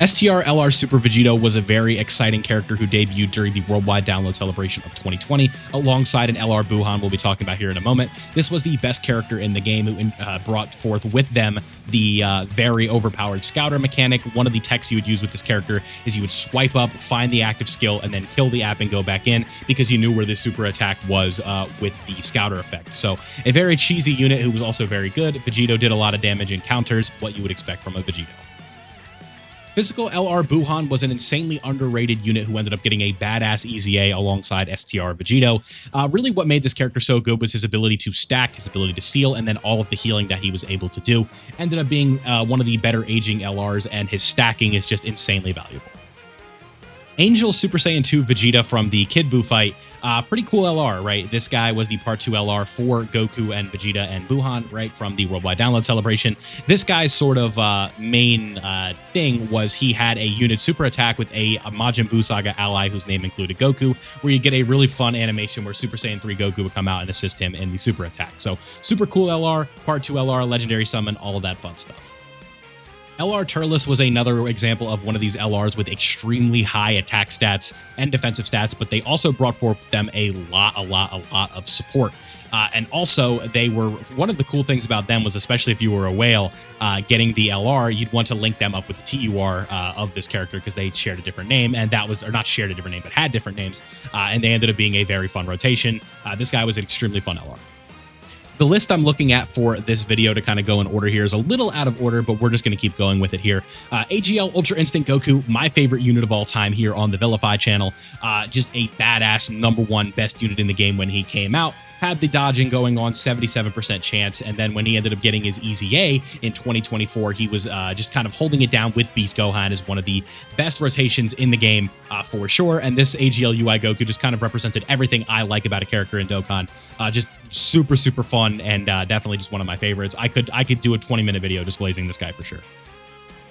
STR LR Super Vegito was a very exciting character who debuted during the worldwide download celebration of 2020 alongside an LR Buhan we'll be talking about here in a moment. This was the best character in the game who brought forth with them the very overpowered scouter mechanic. One of the techs you would use with this character is you would swipe up, find the active skill, and then kill the app and go back in because you knew where the super attack was with the scouter effect. So a very cheesy unit who was also very good. Vegito did a lot of damage in counters, what you would expect from a Vegito. Physical LR Buhan was an insanely underrated unit who ended up getting a badass EZA alongside STR Vegito. Really what made this character so good was his ability to stack, his ability to seal, and then all of the healing that he was able to do. Ended up being one of the better aging LRs, and his stacking is just insanely valuable. Angel Super Saiyan 2 Vegeta from the Kid Buu fight. Pretty cool LR, right? This guy was the Part 2 LR for Goku and Vegeta and Buhan, right, from the Worldwide Download Celebration. This guy's sort of main thing was he had a unit super attack with a Majin Buu Saga ally whose name included Goku, where you get a really fun animation where Super Saiyan 3 Goku would come out and assist him in the super attack. So super cool LR, Part 2 LR, Legendary Summon, all of that fun stuff. LR Turles was another example of one of these LRs with extremely high attack stats and defensive stats, but they also brought forth them a lot of support. And also, they were, one of the cool things about them was, especially if you were a whale, getting the LR, you'd want to link them up with the TUR of this character because they shared a different name, and that was, or not shared a different name, but had different names, and they ended up being a very fun rotation. This guy was an extremely fun LR. The list I'm looking at for this video to kind of go in order here is a little out of order, but we're just going to keep going with it here. AGL Ultra Instinct Goku, my favorite unit of all time here on the Vilify channel. Just a badass #1 best unit in the game when he came out. Had the dodging going on, 77% chance, and then when he ended up getting his EZA in 2024, he was just kind of holding it down with Beast Gohan as one of the best rotations in the game for sure, and this AGL UI Goku just kind of represented everything I like about a character in Dokkan. Just super fun, and definitely just one of my favorites. I could do a 20-minute video just glazing this guy for sure.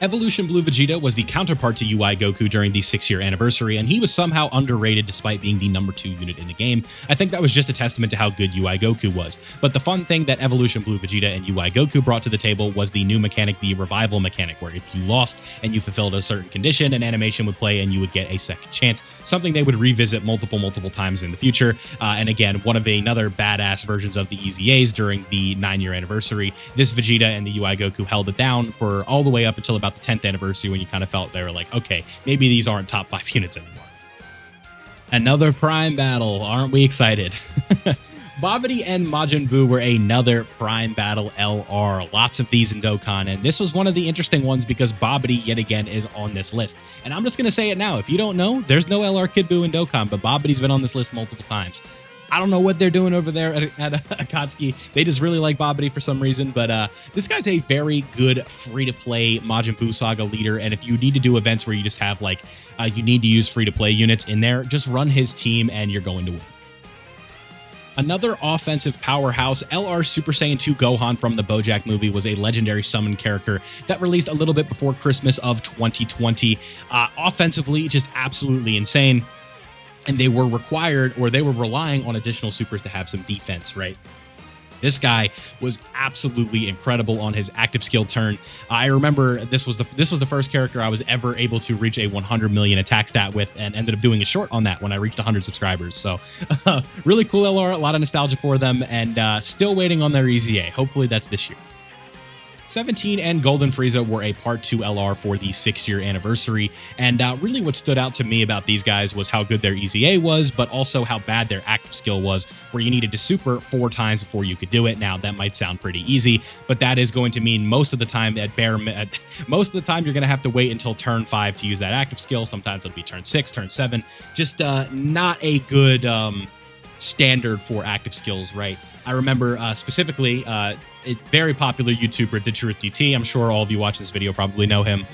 Evolution Blue Vegeta was the counterpart to UI Goku during the 6-year anniversary, and he was somehow underrated despite being the #2 unit in the game. I think that was just a testament to how good UI Goku was. But the fun thing that Evolution Blue Vegeta and UI Goku brought to the table was the new mechanic, the revival mechanic, where if you lost and you fulfilled a certain condition, an animation would play and you would get a second chance, something they would revisit multiple times in the future. And again, one of another badass versions of the EZAs during the 9-year anniversary. This Vegeta and the UI Goku held it down for all the way up until about the 10th anniversary when you kind of felt they were like, okay, maybe these aren't top 5 units anymore. Another Prime battle. Aren't we excited? Babidi and Majin Buu were another Prime Battle LR. Lots of these in Dokkan, and this was one of the interesting ones because Babidi, yet again, is on this list. And I'm just going to say it now. If you don't know, there's no LR Kid Buu in Dokkan, but Babidi's been on this list multiple times. I don't know what they're doing over there at Akatsuki. They just really like Babidi for some reason, but this guy's a very good free-to-play Majin Buu Saga leader, and if you need to do events where you just have, like, you need to use free-to-play units in there, just run his team and you're going to win. Another offensive powerhouse, LR Super Saiyan 2 Gohan from the BoJack movie was a legendary summon character that released a little bit before Christmas of 2020. Offensively, just absolutely insane. And they were required, or they were relying on additional supers to have some defense, right? This guy was absolutely incredible on his active skill turn. I remember this was the first character I was ever able to reach a 100 million attack stat with, and ended up doing a short on that when I reached 100 subscribers. So really cool LR, a lot of nostalgia for them, and still waiting on their EZA. Hopefully that's this year. 17 and Golden Frieza were a Part 2 LR for the 6-year anniversary, and really what stood out to me about these guys was how good their EZA was, but also how bad their active skill was, where you needed to super 4 times before you could do it. Now, that might sound pretty easy, but that is going to mean most of the time you're going to have to wait until turn 5 to use that active skill. Sometimes it'll be turn 6, turn 7. Just not a good standard for active skills, right? I remember specifically a very popular YouTuber, DeTruthDT, I'm sure all of you watching this video probably know him,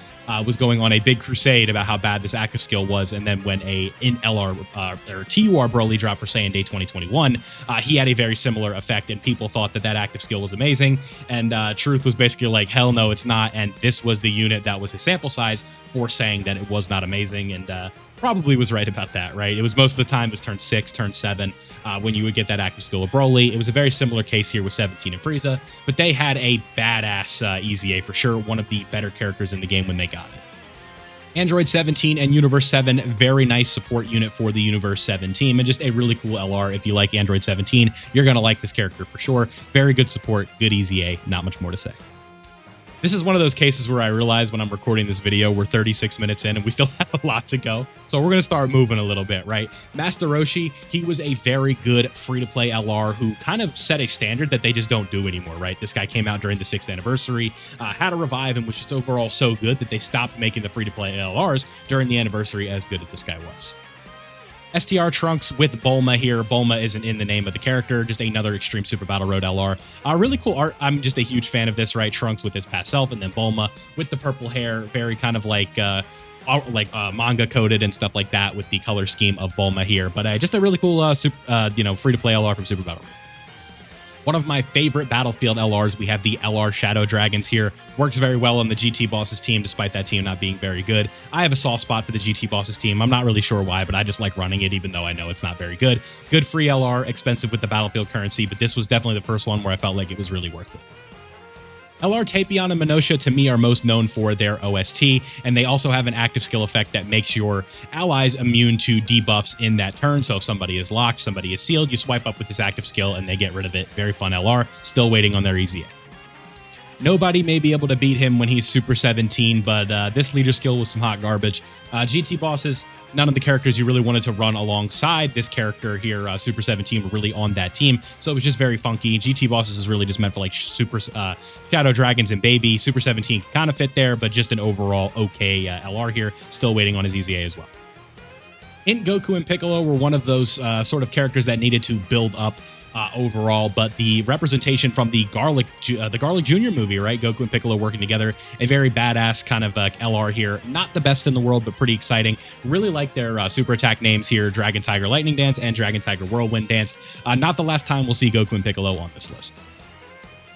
was going on a big crusade about how bad this active skill was, and then when in LR or TUR Broly dropped for Saiyan Day 2021, he had a very similar effect, and people thought that that active skill was amazing, and Truth was basically like, hell no, it's not, and this was the unit that was his sample size for saying that it was not amazing, and probably was right about that, right? It was most of the time it was turn 6, turn 7 when you would get that active skill of Broly. It was a very similar case here with 17 and Frieza, but they had a badass EZA for sure, one of the better characters in the game when they got it. Android 17 and Universe 7, very nice support unit for the Universe 7 team, and just a really cool LR. If you like Android 17, you're going to like this character for sure. Very good support, good EZA, not much more to say. This is one of those cases where I realize when I'm recording this video, we're 36 minutes in and we still have a lot to go. So we're going to start moving a little bit, right? Master Roshi, he was a very good free-to-play LR who kind of set a standard that they just don't do anymore, right? This guy came out during the 6th anniversary, had a revive, and was just overall so good that they stopped making the free-to-play LRs during the anniversary, as good as this guy was. STR Trunks with Bulma here. Bulma isn't in the name of the character, just another Extreme Super Battle Road LR. Really cool art. I'm just a huge fan of this, right? Trunks with his past self, and then Bulma with the purple hair, very kind of like manga coded and stuff like that with the color scheme of Bulma here. But just a really cool, free-to-play LR from Super Battle Road. One of my favorite Battlefield LRs, we have the LR Shadow Dragons here. Works very well on the GT Bosses team, despite that team not being very good. I have a soft spot for the GT Bosses team. I'm not really sure why, but I just like running it, even though I know it's not very good. Good free LR, expensive with the Battlefield currency, but this was definitely the first one where I felt like it was really worth it. LR Tapion and Minosha, to me, are most known for their OST, and they also have an active skill effect that makes your allies immune to debuffs in that turn. So if somebody is locked, somebody is sealed, you swipe up with this active skill and they get rid of it. Very fun LR, still waiting on their EZA. Nobody may be able to beat him when he's Super 17, but this leader skill was some hot garbage. GT Bosses, none of the characters you really wanted to run alongside this character here, Super 17, were really on that team, so it was just very funky. GT Bosses is really just meant for like Super Shadow Dragons and Baby. Super 17 kind of fit there, but just an overall okay LR here. Still waiting on his EZA as well. Int Goku and Piccolo were one of those sort of characters that needed to build up overall, but the representation from the Garlic Jr. movie, right? Goku and Piccolo working together, a very badass kind of LR here. Not the best in the world, but pretty exciting. Really like their super attack names here, Dragon Tiger Lightning Dance and Dragon Tiger Whirlwind Dance. Not the last time we'll see Goku and Piccolo on this list.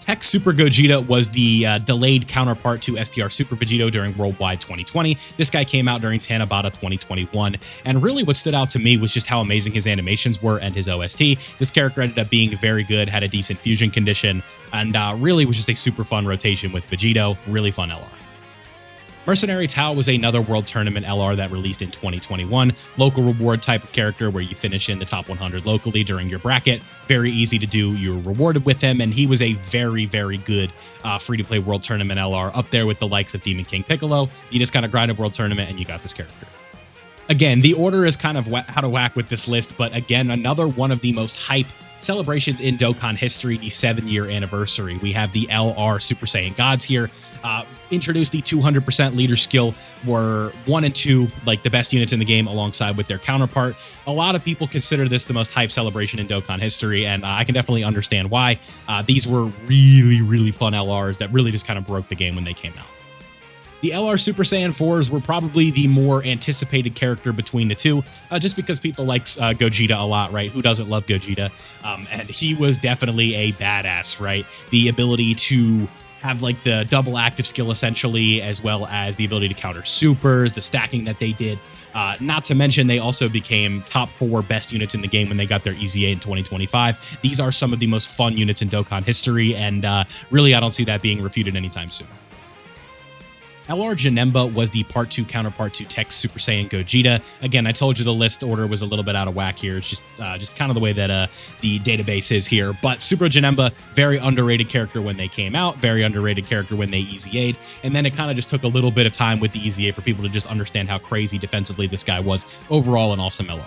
Tech Super Gogeta was the delayed counterpart to STR Super Vegito during Worldwide 2020. This guy came out during Tanabata 2021, and really what stood out to me was just how amazing his animations were and his OST. This character ended up being very good, had a decent fusion condition, and really was just a super fun rotation with Vegito. Really fun LR. Mercenary Tao was another World Tournament LR that released in 2021. Local reward type of character where you finish in the top 100 locally during your bracket. Very easy to do. You're rewarded with him, and he was a very, very good free-to-play World Tournament LR, up there with the likes of Demon King Piccolo. You just kind of grind a World Tournament, and you got this character. Again, the order is kind of out of whack with this list, but again, another one of the most hype Celebrations in Dokkan history, the 7-year anniversary. We have the LR Super Saiyan Gods here. Introduced the 200% leader skill, were 1 and 2, like the best units in the game alongside with their counterpart. A lot of people consider this the most hyped celebration in Dokkan history, and I can definitely understand why. These were really, really fun LRs that really just kind of broke the game when they came out. The LR Super Saiyan 4s were probably the more anticipated character between the two, just because people like Gogeta a lot, right? Who doesn't love Gogeta? And he was definitely a badass, right? The ability to have like the double active skill essentially, as well as the ability to counter supers, the stacking that they did. Not to mention, they also became top 4 best units in the game when they got their EZA in 2025. These are some of the most fun units in Dokkan history, and really, I don't see that being refuted anytime soon. LR Janemba was the Part 2 counterpart to Tech Super Saiyan Gogeta. Again, I told you the list order was a little bit out of whack here. It's just kind of the way that the database is here. But Super Janemba, very underrated character when they came out, very underrated character when they EZA'd, and then it kind of just took a little bit of time with the EZA for people to just understand how crazy defensively this guy was. Overall, an awesome LR.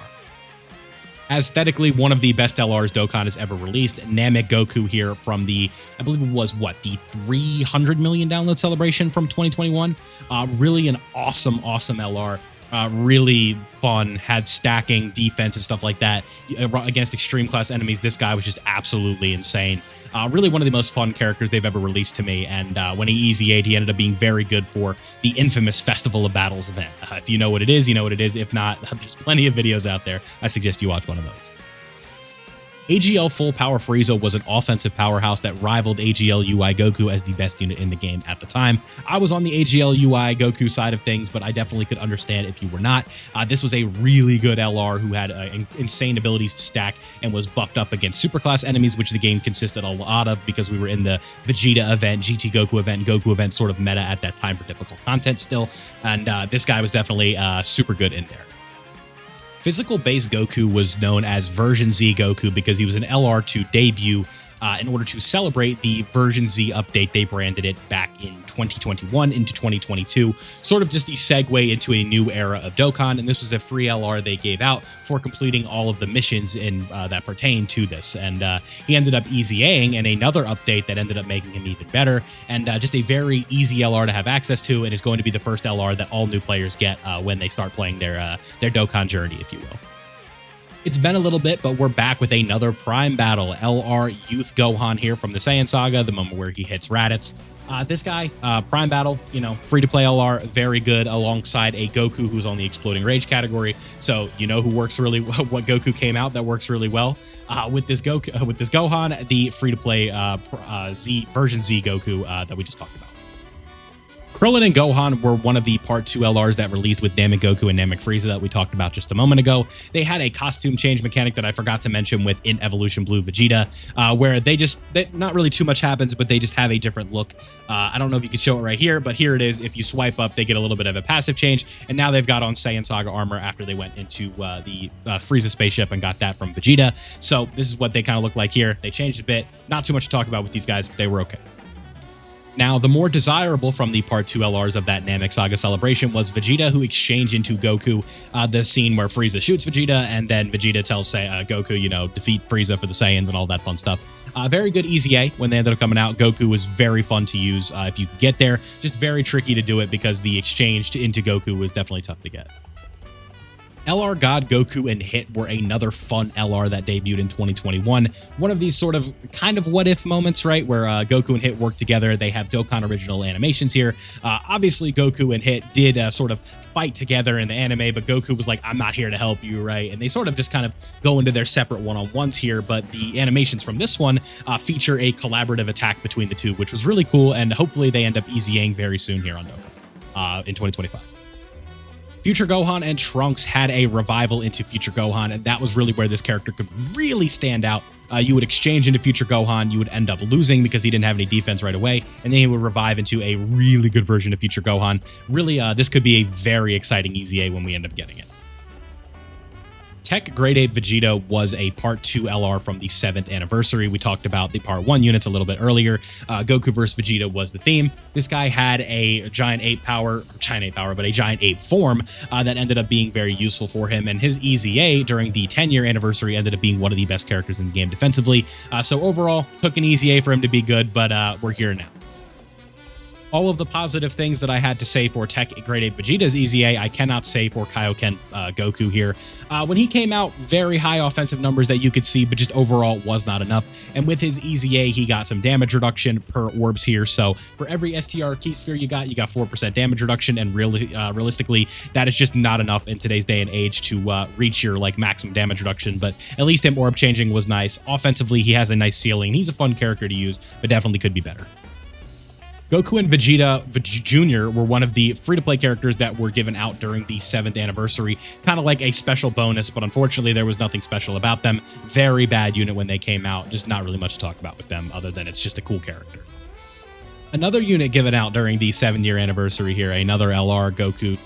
Aesthetically, one of the best LRs Dokkan has ever released. Namek Goku here from the, I believe it was, the 300 million download celebration from 2021. Really an awesome LR. Really fun, had stacking, defense, and stuff like that. Against extreme class enemies, this guy was just absolutely insane. Really one of the most fun characters they've ever released to me, and when he EZA'd, he ended up being very good for the infamous Festival of Battles event. If you know what it is, you know what it is. If not, there's plenty of videos out there. I suggest you watch one of those. AGL Full Power Frieza was an offensive powerhouse that rivaled AGL UI Goku as the best unit in the game at the time. I was on the AGL UI Goku side of things, but I definitely could understand if you were not. This was a really good LR who had insane abilities to stack and was buffed up against superclass enemies, which the game consisted a lot of because we were in the Vegeta event, GT Goku event, Goku event sort of meta at that time for difficult content still, and this guy was definitely super good in there. Physical base Goku was known as Version Z Goku because he was an LR to debut in order to celebrate the Version Z update. They branded it back in 2021 into 2022, sort of just the segue into a new era of Dokkan, and this was a free LR they gave out for completing all of the missions in that pertain to this, and he ended up EZAing in another update that ended up making him even better, and just a very easy LR to have access to, and is going to be the first LR that all new players get when they start playing their Dokkan journey, if you will. It's been a little bit, but we're back with another Prime battle. LR Youth Gohan here from the Saiyan Saga, the moment where he hits Raditz. This guy, Prime battle, free-to-play LR, very good, alongside a Goku who's on the Exploding Rage category. So you know who works really well, what Goku came out that works really well with this Gohan, the free-to-play Version Z Goku that we just talked about. Krillin and Gohan were one of the Part 2 LRs that released with Namek Goku and Namek Frieza that we talked about just a moment ago. They had a costume change mechanic that I forgot to mention with In Evolution Blue Vegeta, where not really too much happens, but they just have a different look. I don't know if you can show it right here, but here it is. If you swipe up, they get a little bit of a passive change, and now they've got on Saiyan Saga armor after they went into the Frieza spaceship and got that from Vegeta. So this is what they kind of look like here. They changed a bit. Not too much to talk about with these guys, but they were okay. Now, the more desirable from the Part 2 LRs of that Namek Saga celebration was Vegeta, who exchanged into Goku, the scene where Frieza shoots Vegeta, and then Vegeta tells Goku, defeat Frieza for the Saiyans and all that fun stuff. Very good EZA when they ended up coming out. Goku was very fun to use if you could get there. Just very tricky to do it because the exchange into Goku was definitely tough to get. LR God Goku and Hit were another fun LR that debuted in 2021. One of these sort of kind of what if moments, right? Where Goku and Hit work together. They have Dokkan original animations here. Obviously, Goku and Hit did sort of fight together in the anime, but Goku was like, I'm not here to help you, right? And they sort of just kind of go into their separate one-on-ones here, but the animations from this one feature a collaborative attack between the two, which was really cool, and hopefully they end up EZAing very soon here on Dokkan in 2025. Future Gohan and Trunks had a revival into Future Gohan, and that was really where this character could really stand out. You would exchange into Future Gohan, you would end up losing because he didn't have any defense right away, and then he would revive into a really good version of Future Gohan. Really, this could be a very exciting EZA when we end up getting it. Tech Grade 8 Vegeta was a Part 2 LR from the 7th anniversary. We talked about the Part 1 units a little bit earlier. Goku vs. Vegeta was the theme. This guy had a giant ape but a giant ape form that ended up being very useful for him. And his EZA during the 10-year anniversary ended up being one of the best characters in the game defensively. So overall, took an EZA for him to be good, but we're here now. All of the positive things that I had to say for Tech Grade 8 Vegeta's EZA, I cannot say for Kaioken Goku here. When he came out, very high offensive numbers that you could see, but just overall was not enough. And with his EZA, he got some damage reduction per orbs here. So for every STR key sphere you got 4% damage reduction. And realistically, that is just not enough in today's day and age to reach your maximum damage reduction. But at least him orb changing was nice. Offensively, he has a nice ceiling. He's a fun character to use, but definitely could be better. Goku and Vegeta Jr. were one of the free-to-play characters that were given out during the 7th anniversary, kind of like a special bonus, but unfortunately there was nothing special about them. Very bad unit when they came out, just not really much to talk about with them other than it's just a cool character. Another unit given out during the 7-year anniversary here, another LR, Goku,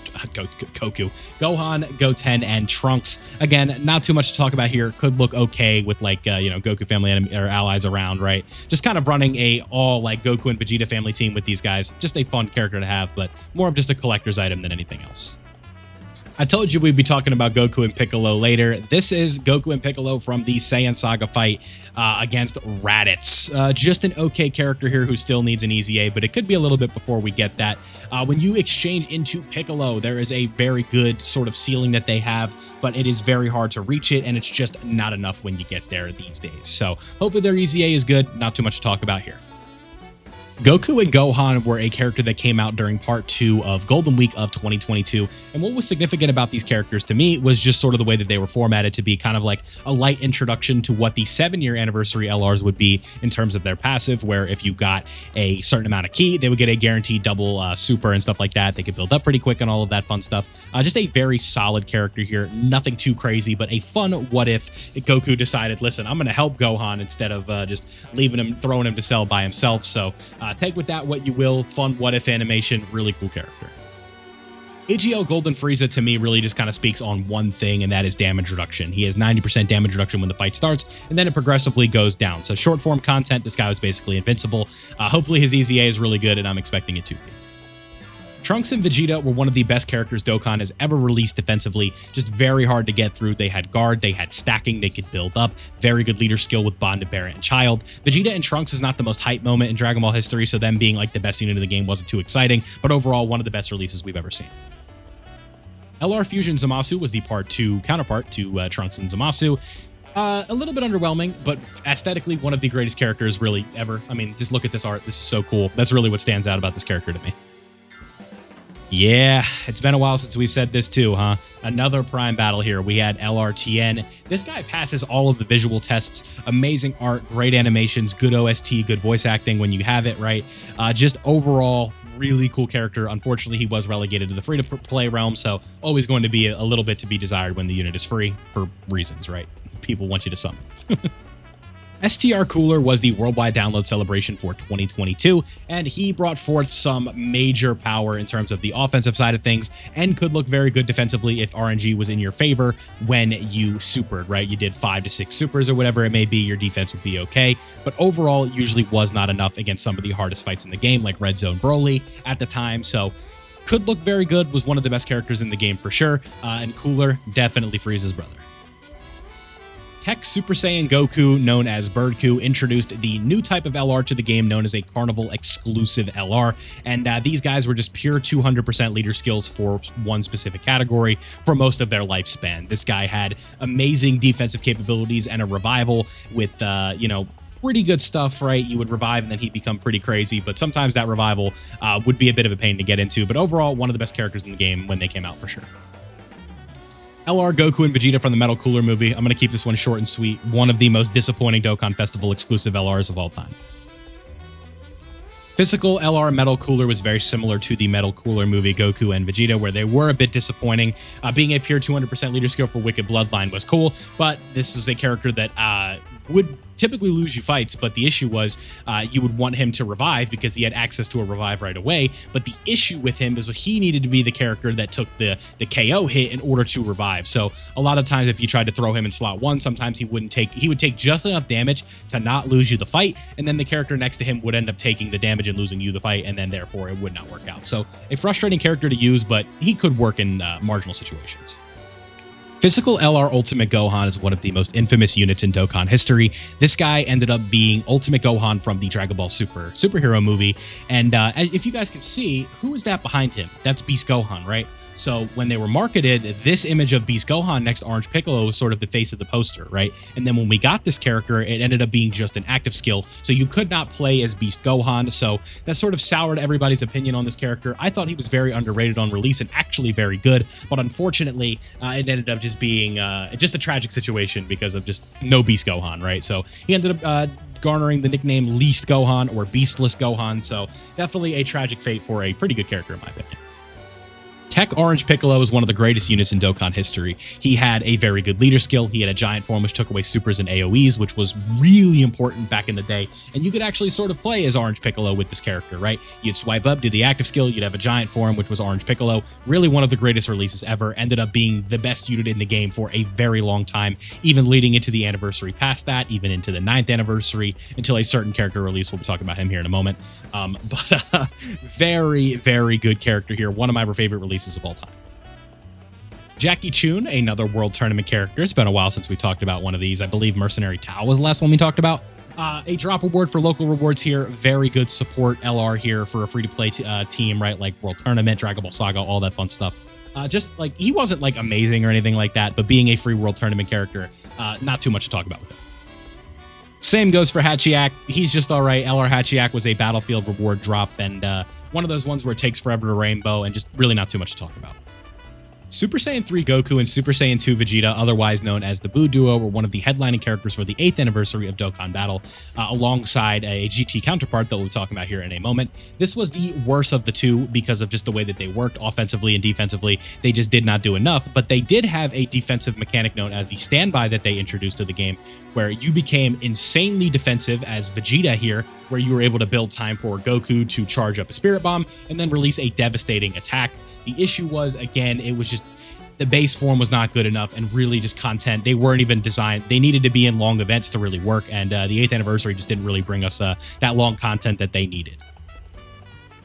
Gohan, Goten, and Trunks. Again, not too much to talk about here. Could look okay with Goku family or allies around, right? Just kind of running a all Goku and Vegeta family team with these guys. Just a fun character to have, but more of just a collector's item than anything else. I told you we'd be talking about Goku and Piccolo later. This is Goku and Piccolo from the Saiyan Saga fight against Raditz. Just an okay character here who still needs an EZA, but it could be a little bit before we get that. When you exchange into Piccolo, there is a very good sort of ceiling that they have, but it is very hard to reach it, and it's just not enough when you get there these days. So hopefully their EZA is good. Not too much to talk about here. Goku and Gohan were a character that came out during Part 2 of Golden Week of 2022, and what was significant about these characters to me was just sort of the way that they were formatted to be kind of like a light introduction to what the 7-year anniversary LRs would be in terms of their passive, where if you got a certain amount of ki, they would get a guaranteed double super and stuff like that. They could build up pretty quick and all of that fun stuff. Just a very solid character here, nothing too crazy, but a fun what if Goku decided, listen, I'm going to help Gohan instead of just leaving him, throwing him to cell by himself. So take with that what you will. Fun what-if animation. Really cool character. AGL Golden Frieza to me really just kind of speaks on one thing, and that is damage reduction. He has 90% damage reduction when the fight starts, and then it progressively goes down. So short form content, this guy was basically invincible. Hopefully his EZA is really good, and I'm expecting it to be. Trunks and Vegeta were one of the best characters Dokkan has ever released defensively. Just very hard to get through. They had guard, they had stacking, they could build up. Very good leader skill with bond to parent and child. Vegeta and Trunks is not the most hype moment in Dragon Ball history, so them being the best unit in the game wasn't too exciting, but overall one of the best releases we've ever seen. LR Fusion Zamasu was the Part 2 counterpart to Trunks and Zamasu. A little bit underwhelming, but aesthetically one of the greatest characters really ever. I mean, just look at this art. This is so cool. That's really what stands out about this character to me. Yeah, it's been a while since we've said this too, huh? Another prime battle here. We had LRTN. This guy passes all of the visual tests. Amazing art, great animations, good OST, good voice acting when you have it, right? Just overall, really cool character. Unfortunately, he was relegated to the free-to-play realm, so always going to be a little bit to be desired when the unit is free for reasons, right? People want you to summon. STR Cooler was the worldwide download celebration for 2022, and he brought forth some major power in terms of the offensive side of things and could look very good defensively if RNG was in your favor when you supered, right? You did 5 to 6 supers or whatever it may be, your defense would be okay, but overall usually was not enough against some of the hardest fights in the game, like Red Zone Broly at the time, so could look very good, was one of the best characters in the game for sure, and Cooler definitely Frieza's brother. Tech Super Saiyan Goku, known as Birdku, introduced the new type of LR to the game known as a Carnival exclusive LR, and these guys were just pure 200% leader skills for one specific category for most of their lifespan. This guy had amazing defensive capabilities and a revival with, pretty good stuff, right? You would revive and then he'd become pretty crazy, but sometimes that revival would be a bit of a pain to get into, but overall, one of the best characters in the game when they came out for sure. LR Goku and Vegeta from the Metal Cooler movie. I'm going to keep this one short and sweet. One of the most disappointing Dokkan Festival exclusive LRs of all time. Physical LR Metal Cooler was very similar to the Metal Cooler movie Goku and Vegeta, where they were a bit disappointing. Being a pure 200% leader skill for Wicked Bloodline was cool, but this is a character that would typically lose you fights, but the issue was you would want him to revive because he had access to a revive right away. But the issue with him is he needed to be the character that took the KO hit in order to revive. So a lot of times if you tried to throw him in slot 1, sometimes he would take just enough damage to not lose you the fight, and then the character next to him would end up taking the damage and losing you the fight, and then therefore it would not work out. So a frustrating character to use, but he could work in marginal situations. Physical LR Ultimate Gohan is one of the most infamous units in Dokkan history. This guy ended up being Ultimate Gohan from the Dragon Ball Super superhero movie. And if you guys can see, who is that behind him? That's Beast Gohan, right? So when they were marketed, this image of Beast Gohan next to Orange Piccolo was sort of the face of the poster, right? And then when we got this character, it ended up being just an active skill, so you could not play as Beast Gohan, so that sort of soured everybody's opinion on this character. I thought he was very underrated on release and actually very good, but unfortunately, it ended up just being just a tragic situation because of just no Beast Gohan, right? So he ended up garnering the nickname Least Gohan or Beastless Gohan, so definitely a tragic fate for a pretty good character in my opinion. Tech Orange Piccolo is one of the greatest units in Dokkan history. He had a very good leader skill. He had a giant form which took away supers and AoEs, which was really important back in the day. And you could actually sort of play as Orange Piccolo with this character, right? You'd swipe up, do the active skill, you'd have a giant form, which was Orange Piccolo. Really one of the greatest releases ever. Ended up being the best unit in the game for a very long time, even leading into the anniversary past that, even into the 9th anniversary, until a certain character release. We'll be talking about him here in a moment. But very, very good character here. One of my favorite releases of all time. Jackie Chun, another World Tournament character. It's been a while since we talked about one of these. I believe Mercenary Tao was the last one we talked about. A drop reward for local rewards here. Very good support LR here for a free-to-play team, right? Like World Tournament, Dragon Ball Saga, all that fun stuff. Just like, he wasn't like amazing or anything like that, but being a free World Tournament character, not too much to talk about with him. Same goes for Hachiak. He's just all right. LR Hachiak was a battlefield reward drop, and one of those ones where it takes forever to rainbow, and just really not too much to talk about. Super Saiyan 3 Goku and Super Saiyan 2 Vegeta, otherwise known as the Buu Duo, were one of the headlining characters for the 8th anniversary of Dokkan Battle, alongside a GT counterpart that we'll be talking about here in a moment. This was the worst of the two because of just the way that they worked offensively and defensively. They just did not do enough, but they did have a defensive mechanic known as the standby that they introduced to the game, where you became insanely defensive as Vegeta here, where you were able to build time for Goku to charge up a Spirit Bomb and then release a devastating attack. The issue was, again, it was just the base form was not good enough, and really just content. They weren't even designed. They needed to be in long events to really work, and the 8th anniversary just didn't really bring us that long content that they needed.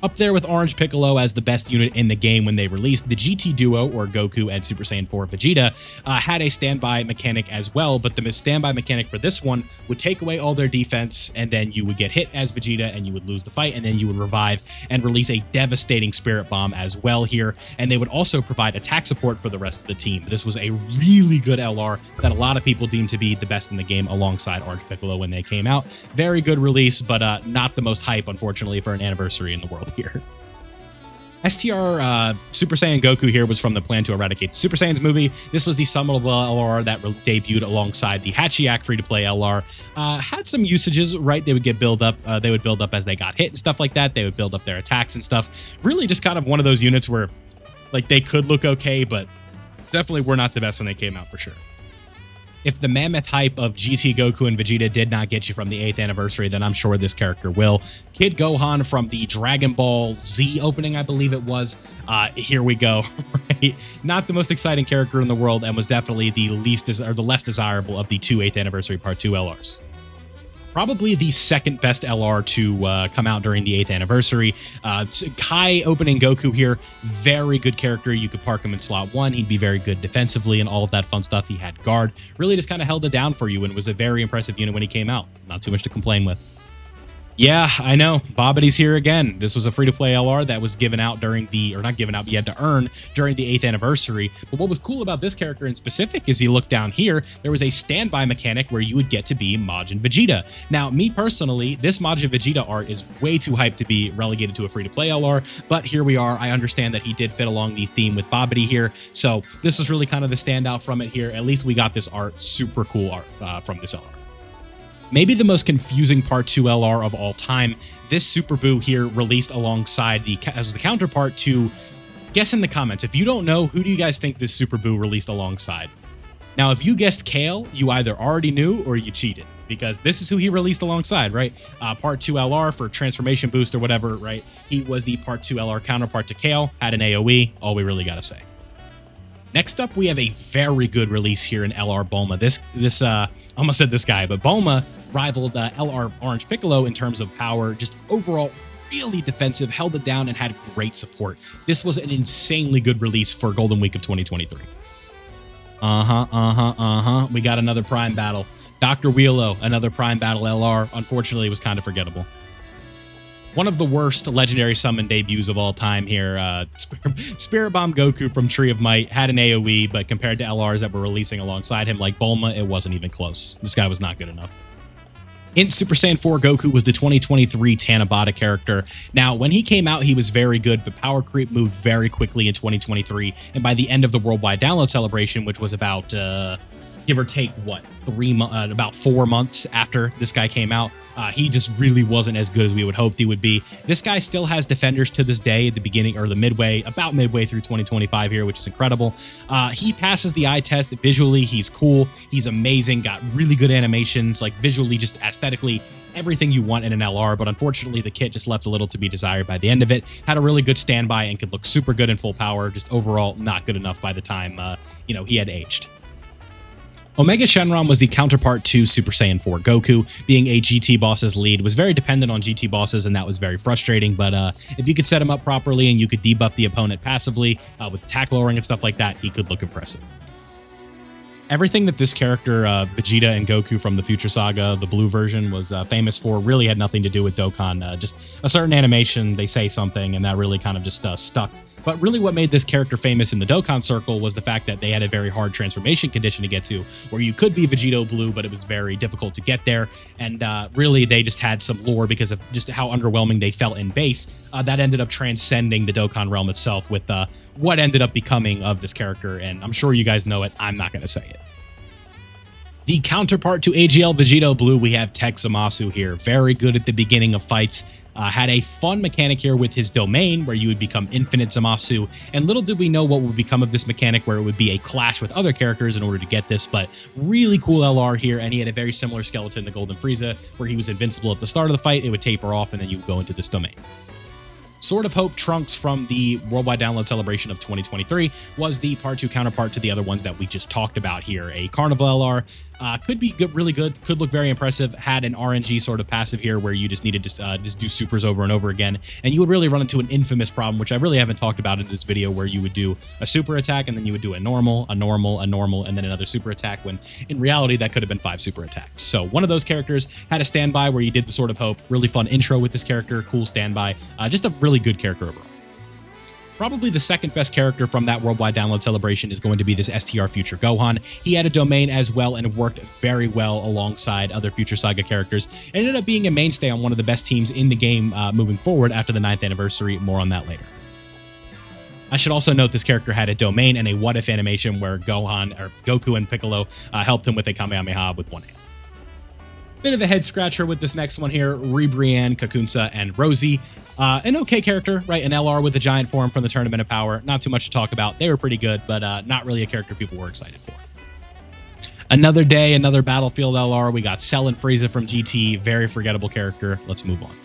Up there with Orange Piccolo as the best unit in the game when they released, the GT Duo, or Goku and Super Saiyan 4 Vegeta, had a standby mechanic as well, but the standby mechanic for this one would take away all their defense, and then you would get hit as Vegeta, and you would lose the fight, and then you would revive and release a devastating Spirit Bomb as well here, and they would also provide attack support for the rest of the team. This was a really good LR that a lot of people deemed to be the best in the game alongside Orange Piccolo when they came out. Very good release, but not the most hype, unfortunately, for an anniversary in the world here. STR Super Saiyan Goku here was from the Plan to Eradicate the Super Saiyans movie. This was the summonable LR that debuted alongside the Hachiak free-to-play LR. Had some usages, right? They would get build up. They would build up as they got hit and stuff like that. They would build up their attacks and stuff. Really just kind of one of those units where like they could look okay, but definitely were not the best when they came out for sure. If the mammoth hype of GT Goku and Vegeta did not get you from the 8th anniversary, then I'm sure this character will. Kid Gohan from the Dragon Ball Z opening, I believe it was. Here we go, right? Not the most exciting character in the world, and was definitely the less desirable of the two 8th anniversary Part 2 LRs. Probably the second best LR to come out during the 8th anniversary. High opening Goku here. Very good character. You could park him in slot 1. He'd be very good defensively and all of that fun stuff. He had guard. Really just kind of held it down for you and was a very impressive unit when he came out. Not too much to complain with. Yeah, I know. Bobbity's here again. This was a free-to-play LR that was given out during the, or not given out, but you had to earn during the 8th anniversary. But what was cool about this character in specific is you look down here, there was a standby mechanic where you would get to be Majin Vegeta. Now, me personally, this Majin Vegeta art is way too hyped to be relegated to a free-to-play LR, but here we are. I understand that he did fit along the theme with Bobbity here, so this is really kind of the standout from it here. At least we got this art, super cool art from this LR. Maybe the most confusing Part 2 LR of all time. This Super Buu here released alongside as the counterpart to, guess in the comments. If you don't know, who do you guys think this Super Buu released alongside? Now, if you guessed Kale, you either already knew or you cheated, because this is who he released alongside, right? Part 2 LR for transformation boost or whatever, right? He was the Part 2 LR counterpart to Kale, had an AoE, all we really gotta say. Next up, we have a very good release here in LR Bulma. This almost said this guy, but Bulma rivaled LR Orange Piccolo in terms of power, just overall really defensive, held it down, and had great support. This was an insanely good release for Golden Week of 2023. We got another Prime battle. Dr. Wheelo, another Prime battle LR. Unfortunately, it was kind of forgettable. One of the worst legendary summon debuts of all time here. Spirit Bomb Goku from Tree of Might had an AoE, but compared to LRs that were releasing alongside him like Bulma, it wasn't even close. This guy was not good enough. In Super Saiyan 4, Goku was the 2023 Tanabata character. Now, when he came out, he was very good, but power creep moved very quickly in 2023, and by the end of the worldwide download celebration, which was about, give or take, what, about 4 months after this guy came out, he just really wasn't as good as we would hoped he would be. This guy still has defenders to this day at the beginning, or about midway through 2025 here, which is incredible. He passes the eye test. Visually, he's cool. He's amazing. Got really good animations, like visually, just aesthetically, everything you want in an LR, but unfortunately, the kit just left a little to be desired by the end of it. Had a really good standby and could look super good in full power, just overall not good enough by the time, he had aged. Omega Shenron was the counterpart to Super Saiyan 4 Goku. Being a GT boss's lead, was very dependent on GT bosses, and that was very frustrating, but if you could set him up properly and you could debuff the opponent passively with attack lowering and stuff like that, he could look impressive. Everything that this character, Vegeta and Goku from the Future Saga, the blue version, was famous for really had nothing to do with Dokkan. Just a certain animation, they say something, and that really kind of just stuck. But really what made this character famous in the Dokkan circle was the fact that they had a very hard transformation condition to get to, where you could be Vegito Blue, but it was very difficult to get there. And really, they just had some lore because of just how underwhelming they felt in base. That ended up transcending the Dokkan realm itself with what ended up becoming of this character. And I'm sure you guys know it. I'm not going to say it. The counterpart to AGL Vegito Blue, we have Tech Zamasu here. Very good at the beginning of fights. Had a fun mechanic here with his domain where you would become Infinite Zamasu, and little did we know what would become of this mechanic where it would be a clash with other characters in order to get this, but really cool LR here, and he had a very similar skeleton to Golden Frieza where he was invincible at the start of the fight, it would taper off, and then you would go into this domain. Sword of Hope Trunks from the Worldwide Download Celebration of 2023 was the Part 2 counterpart to the other ones that we just talked about here. A Carnival LR, could be good, really good, could look very impressive, had an RNG sort of passive here where you just needed to just do supers over and over again, and you would really run into an infamous problem, which I really haven't talked about in this video, where you would do a super attack, and then you would do a normal, and then another super attack, when in reality that could have been 5 super attacks. So one of those characters had a standby where you did the Sword of Hope. Really fun intro with this character, cool standby, just a really good character overall. Probably the second best character from that Worldwide Download Celebration is going to be this STR Future Gohan. He had a domain as well and worked very well alongside other Future Saga characters. It ended up being a mainstay on one of the best teams in the game moving forward after the 9th anniversary. More on that later. I should also note this character had a domain and a what if animation where Goku and Piccolo helped him with a Kamehameha with one hand. Bit of a head scratcher with this next one here, Ribrianne, Kakunsa, and Rosie. An okay character, right? An LR with a giant form from the Tournament of Power. Not too much to talk about. They were pretty good, but not really a character people were excited for. Another day, another Battlefield LR. We got Cell and Frieza from GT. Very forgettable character. Let's move on.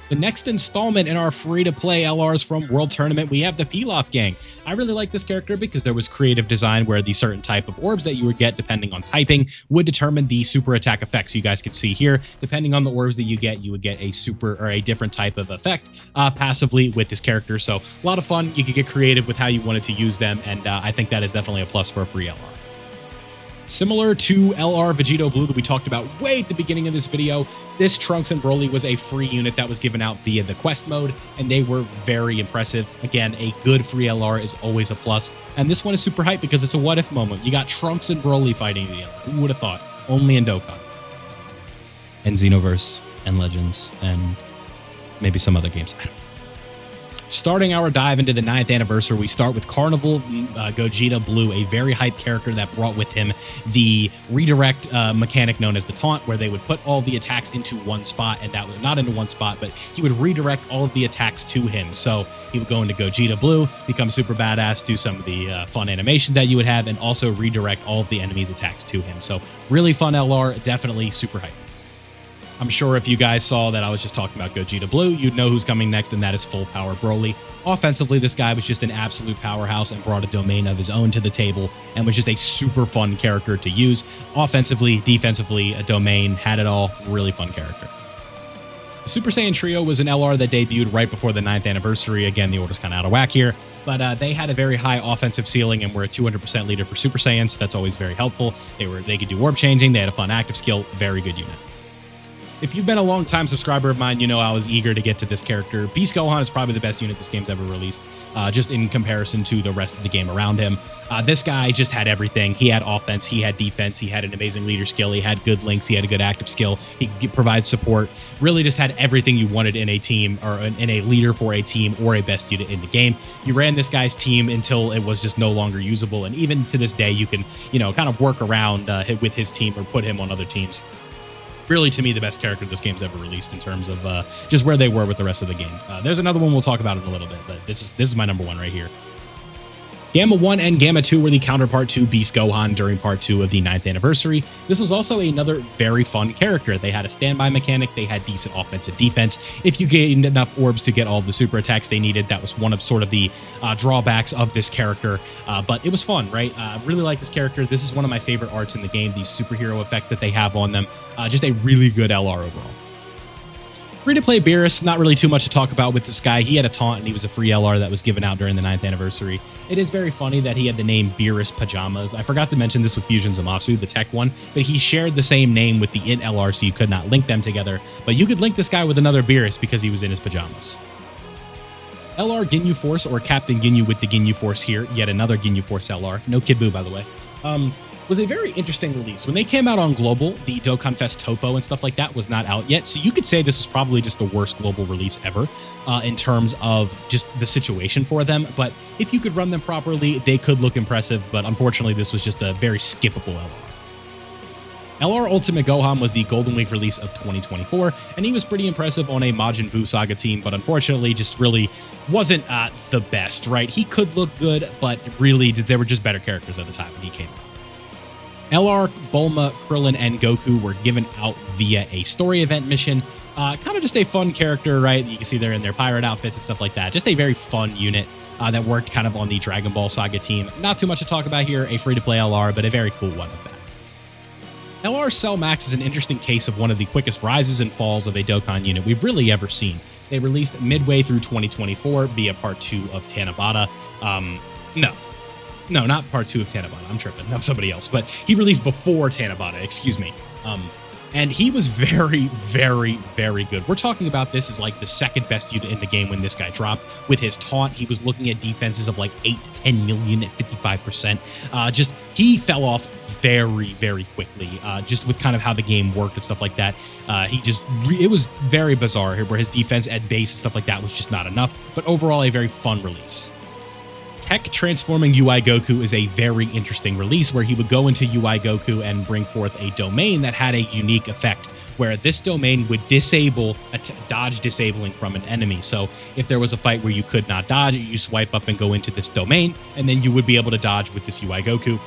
The next installment in our free-to-play LRs from World Tournament, we have the Pilaf Gang. I really like this character because there was creative design where the certain type of orbs that you would get, depending on typing, would determine the super attack effects you guys could see here. Depending on the orbs that you would get a super or a different type of effect passively with this character. So a lot of fun. You could get creative with how you wanted to use them, and I think that is definitely a plus for a free LR. Similar to LR Vegito Blue that we talked about way at the beginning of this video, this Trunks and Broly was a free unit that was given out via the quest mode, and they were very impressive. Again, a good free LR is always a plus, and this one is super hype because it's a what-if moment. You got Trunks and Broly fighting together. Who would have thought? Only in Dokkan. And Xenoverse, and Legends, and maybe some other games. I don't know. Starting our dive into the 9th anniversary, we start with Carnival Gogeta Blue, a very hype character that brought with him the redirect mechanic known as the taunt, where they would put all the attacks into one spot, and that was not into one spot, but he would redirect all of the attacks to him. So he would go into Gogeta Blue, become super badass, do some of the fun animations that you would have, and also redirect all of the enemy's attacks to him. So really fun LR, definitely super hype. I'm sure if you guys saw that I was just talking about Gogeta Blue, you'd know who's coming next, and that is Full Power Broly. Offensively, this guy was just an absolute powerhouse and brought a domain of his own to the table and was just a super fun character to use. Offensively, defensively, a domain, had it all, really fun character. The Super Saiyan Trio was an LR that debuted right before the 9th anniversary. Again, the order's kind of out of whack here, but they had a very high offensive ceiling and were a 200% leader for Super Saiyans. That's always very helpful. They could do warp changing, they had a fun active skill, very good unit. If you've been a long-time subscriber of mine, you know I was eager to get to this character. Beast Gohan is probably the best unit this game's ever released, just in comparison to the rest of the game around him. This guy just had everything. He had offense, he had defense, he had an amazing leader skill, he had good links, he had a good active skill, he could provide support, really just had everything you wanted in a team, or in a leader for a team, or a best unit in the game. You ran this guy's team until it was just no longer usable, and even to this day, you can, kind of work around with his team or put him on other teams. Really, to me, the best character this game's ever released in terms of just where they were with the rest of the game. There's another one we'll talk about in a little bit, but this is my number one right here. Gamma 1 and Gamma 2 were the counterpart to Beast Gohan during part 2 of the 9th anniversary. This was also another very fun character. They had a standby mechanic, they had decent offense and defense. If you gained enough orbs to get all the super attacks they needed, that was one of sort of the drawbacks of this character, but it was fun, right? Really like this character. This is one of my favorite arts in the game, these superhero effects that they have on them. Just a really good LR overall. Free-to-play Beerus, not really too much to talk about with this guy. He had a taunt, and he was a free LR that was given out during the 9th anniversary. It is very funny that he had the name Beerus Pajamas. I forgot to mention this with Fusion Zamasu, the tech one, but he shared the same name with the Int LR, so you could not link them together. But you could link this guy with another Beerus because he was in his pajamas. LR Ginyu Force, or Captain Ginyu with the Ginyu Force here, yet another Ginyu Force LR. No Kid Buu, by the way. Was a very interesting release. When they came out on global, the Dokkan Fest Topo and stuff like that was not out yet, so you could say this was probably just the worst global release ever in terms of just the situation for them, but if you could run them properly, they could look impressive, but unfortunately this was just a very skippable LR. LR Ultimate Gohan was the Golden Week release of 2024, and he was pretty impressive on a Majin Buu Saga team, but unfortunately just really wasn't the best, right? He could look good, but really there were just better characters at the time when he came out. LR, Bulma, Krillin, and Goku were given out via a story event mission. Kind of just a fun character, right? You can see they're in their pirate outfits and stuff like that. Just a very fun unit that worked kind of on the Dragon Ball Saga team. Not too much to talk about here, a free-to-play LR, but a very cool one at that. LR Cell Max is an interesting case of one of the quickest rises and falls of a Dokkan unit we've really ever seen. They released midway through 2024 via part 2 of Tanabata. No, not part 2 of Tanabata. I'm tripping. That's somebody else. But he released before Tanabata, excuse me. And he was very, very, very good. We're talking about this as like the second best unit in the game when this guy dropped. With his taunt, he was looking at defenses of like 8 to 10 million at 55%. He fell off very, very quickly, just with kind of how the game worked and stuff like that. It was very bizarre here, where his defense at base and stuff like that was just not enough. But overall, a very fun release. Tech transforming UI Goku is a very interesting release, where he would go into UI Goku and bring forth a domain that had a unique effect, where this domain would disable a dodge disabling from an enemy. So if there was a fight where you could not dodge, you swipe up and go into this domain, and then you would be able to dodge with this UI Goku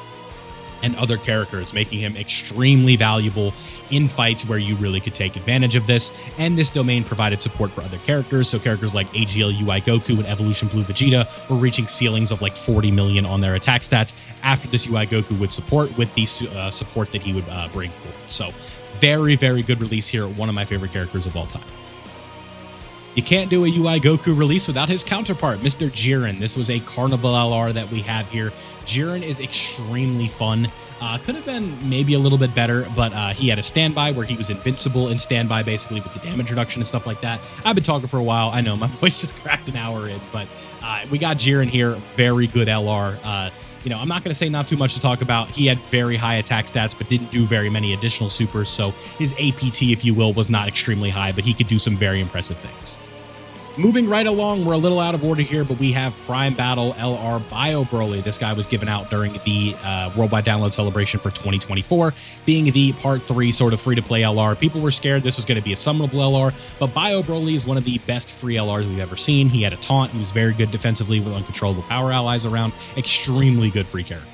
and other characters, making him extremely valuable in fights where you really could take advantage of this. And this domain provided support for other characters, so characters like AGL UI Goku and Evolution Blue Vegeta were reaching ceilings of like 40 million on their attack stats after this UI Goku would support with the support that he would bring forth. So very, very good release here. One of my favorite characters of all time. You can't do a UI Goku release without his counterpart, Mr. Jiren. This was a Carnival LR that we have here. Jiren is extremely fun. Could have been maybe a little bit better, but he had a standby where he was invincible in standby, basically, with the damage reduction and stuff like that. I've been talking for a while. I know my voice just cracked an hour in, but we got Jiren here. Very good LR. I'm not going to say not too much to talk about. He had very high attack stats, but didn't do very many additional supers, so his APT, if you will, was not extremely high, but he could do some very impressive things. Moving right along, we're a little out of order here, but we have Prime Battle LR Bio Broly. This guy was given out during the Worldwide Download Celebration for 2024, being the Part 3 sort of free-to-play LR. People were scared this was going to be a summonable LR, but Bio Broly is one of the best free LRs we've ever seen. He had a taunt. He was very good defensively with uncontrollable power allies around. Extremely good free character.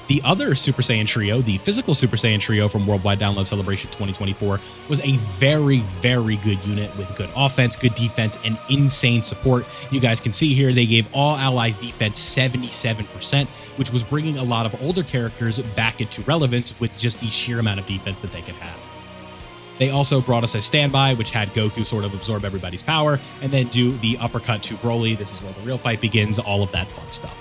The other Super Saiyan trio, the physical Super Saiyan trio from Worldwide Download Celebration 2024, was a very, very good unit with good offense, good defense, and insane support. You guys can see here they gave all allies defense 77%, which was bringing a lot of older characters back into relevance with just the sheer amount of defense that they could have. They also brought us a standby, which had Goku sort of absorb everybody's power and then do the uppercut to Broly. This is where the real fight begins, all of that fun stuff.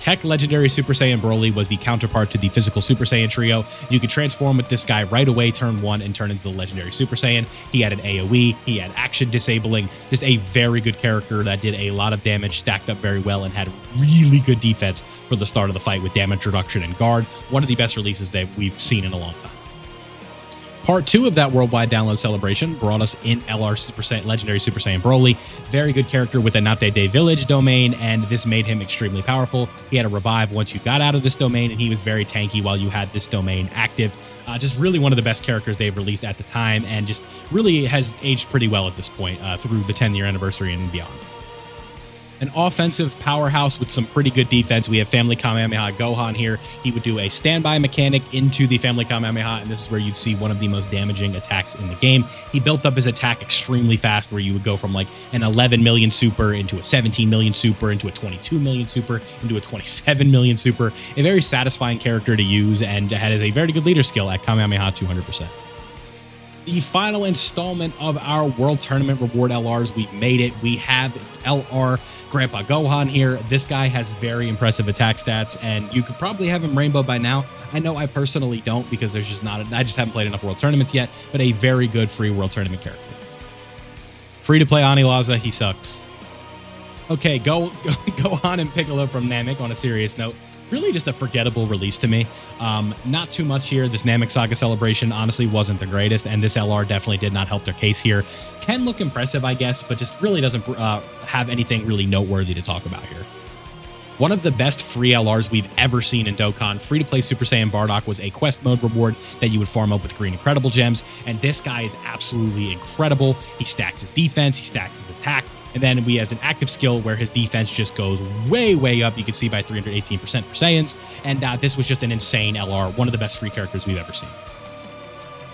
Tech Legendary Super Saiyan Broly was the counterpart to the physical Super Saiyan trio. You could transform with this guy right away, turn 1, and turn into the Legendary Super Saiyan. He had an AoE, he had action disabling, just a very good character that did a lot of damage, stacked up very well, and had really good defense for the start of the fight with damage reduction and guard. One of the best releases that we've seen in a long time. Part 2 of that Worldwide Download Celebration brought us in LR Legendary Super Saiyan Broly. Very good character with a Nate Day Village domain, and this made him extremely powerful. He had a revive once you got out of this domain, and he was very tanky while you had this domain active. Just really one of the best characters they've released at the time, and just really has aged pretty well at this point through the 10-year anniversary and beyond. An offensive powerhouse with some pretty good defense. We have Family Kamehameha Gohan here. He would do a standby mechanic into the Family Kamehameha, and this is where you'd see one of the most damaging attacks in the game. He built up his attack extremely fast, where you would go from like an 11 million super into a 17 million super into a 22 million super into a 27 million super. A very satisfying character to use, and had a very good leader skill at Kamehameha 200%. The final installment of our World Tournament Reward LRs, we've made it. We have LR Grandpa Gohan here. This guy has very impressive attack stats, and you could probably have him rainbow by now. I know I personally don't because there's just not, I just haven't played enough World Tournaments yet, but a very good free World Tournament character. Free to play Ani Laza, he sucks. Okay, Gohan and Piccolo from Namek on a serious note. Really just a forgettable release to me. Not too much here. This Namek Saga Celebration honestly wasn't the greatest, and this LR definitely did not help their case here. Can look impressive, I guess, but just really doesn't have anything really noteworthy to talk about here. One of the best free LRs we've ever seen in Dokkan, free-to-play Super Saiyan Bardock, was a quest mode reward that you would farm up with green Incredible Gems, and this guy is absolutely incredible. He stacks his defense, he stacks his attack, and then he has an active skill where his defense just goes way, way up. You can see by 318% for Saiyans, and this was just an insane LR, one of the best free characters we've ever seen.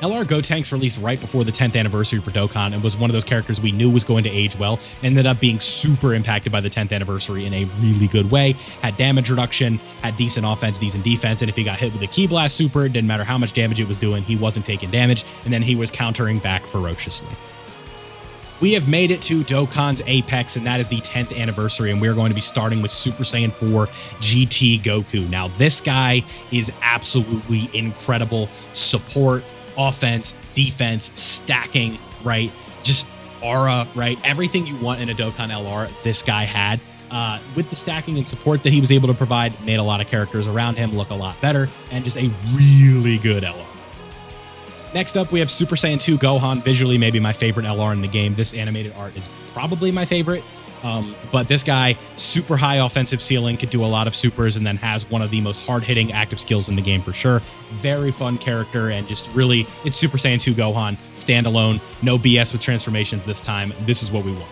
LR Gotenks released right before the 10th anniversary for Dokkan and was one of those characters we knew was going to age well. Ended up being super impacted by the 10th anniversary in a really good way. Had damage reduction, had decent offense, decent defense, and if he got hit with a Ki Blast super, it didn't matter how much damage it was doing, he wasn't taking damage, and then he was countering back ferociously. We have made it to Dokkan's apex, and that is the 10th anniversary, and we're going to be starting with Super Saiyan 4 GT Goku. Now, this guy is absolutely incredible. Support, offense, defense, stacking, right? Just aura, right? Everything you want in a Dokkan LR, this guy had. With the stacking and support that he was able to provide, made a lot of characters around him look a lot better, and just a really good LR. Next up, we have Super Saiyan 2 Gohan, visually maybe my favorite LR in the game. This animated art is probably my favorite. But this guy, super high offensive ceiling, could do a lot of supers, and then has one of the most hard-hitting active skills in the game for sure. Very fun character, and just really, it's Super Saiyan 2 Gohan, standalone, no BS with transformations this time. This is what we want.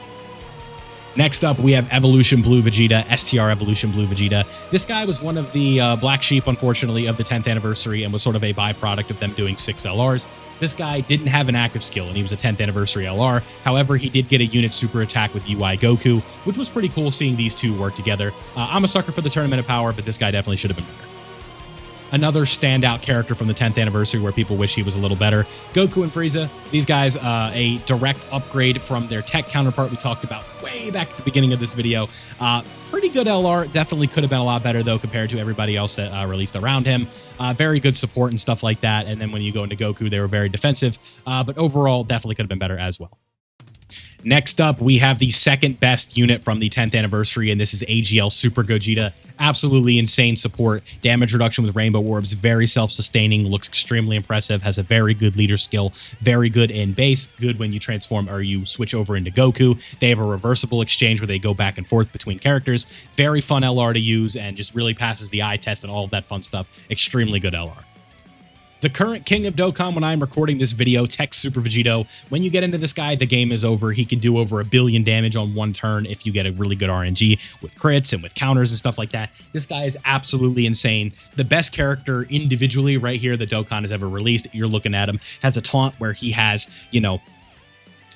Next up, we have Evolution Blue Vegeta, STR Evolution Blue Vegeta. This guy was one of the black sheep, unfortunately, of the 10th anniversary and was sort of a byproduct of them doing 6 LRs. This guy didn't have an active skill, and he was a 10th anniversary LR. However, he did get a unit super attack with UI Goku, which was pretty cool seeing these two work together. I'm a sucker for the Tournament of Power, but this guy definitely should have been better. Another standout character from the 10th anniversary where people wish he was a little better. Goku and Frieza, these guys, a direct upgrade from their tech counterpart we talked about way back at the beginning of this video. Pretty good LR, definitely could have been a lot better though compared to everybody else that released around him. Very good support and stuff like that, and then when you go into Goku, they were very defensive, but overall definitely could have been better as well. Next up, we have the second best unit from the 10th anniversary, and this is AGL Super Gogeta. Absolutely insane support. Damage reduction with Rainbow Orbs, very self-sustaining, looks extremely impressive, has a very good leader skill, very good in base, good when you transform or you switch over into Goku. They have a reversible exchange where they go back and forth between characters. Very fun LR to use and just really passes the eye test and all of that fun stuff. Extremely good LR. The current king of Dokkan when I'm recording this video, Tech Super Vegito. When you get into this guy, the game is over. He can do over 1 billion damage on one turn if you get a really good RNG with crits and with counters and stuff like that. This guy is absolutely insane. The best character individually right here that Dokkan has ever released. You're looking at him, has a taunt where he has, you know,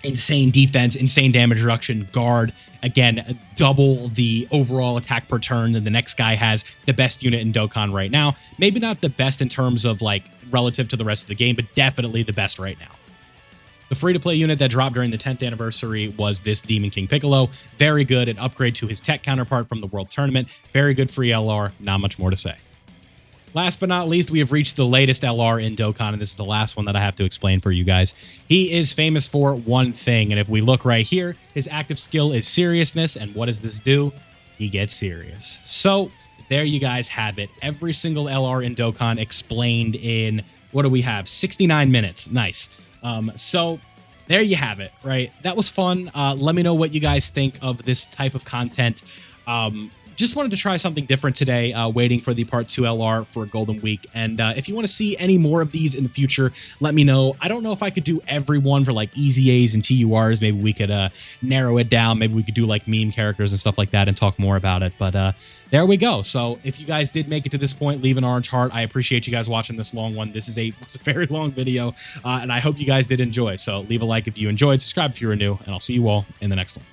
insane defense, insane damage reduction, guard, again, double the overall attack per turn that the next guy has. The best unit in Dokkan right now. Maybe not the best in terms of like relative to the rest of the game, but definitely the best right now. The free-to-play unit that dropped during the 10th anniversary was this Demon King Piccolo. Very good, an upgrade to his tech counterpart from the World Tournament. Very good free LR, not much more to say. Last but not least, we have reached the latest LR in Dokkan, and this is the last one that I have to explain for you guys. He is famous for one thing, and if we look right here, his active skill is Seriousness, and what does this do? He gets serious. So, there you guys have it. Every single LR in Dokkan explained in, what do we have? 69 minutes. Nice. So, there you have it, right? That was fun. Let me know what you guys think of this type of content. Just wanted to try something different today, waiting for the Part 2 LR for Golden Week. And if you want to see any more of these in the future, let me know. I don't know if I could do every one for like Easy A's and TURs. Maybe we could narrow it down. Maybe we could do like meme characters and stuff like that and talk more about it. But there we go. So if you guys did make it to this point, leave an orange heart. I appreciate you guys watching this long one. This is it's a very long video, and I hope you guys did enjoy. So leave a like if you enjoyed, subscribe if you were new, and I'll see you all in the next one.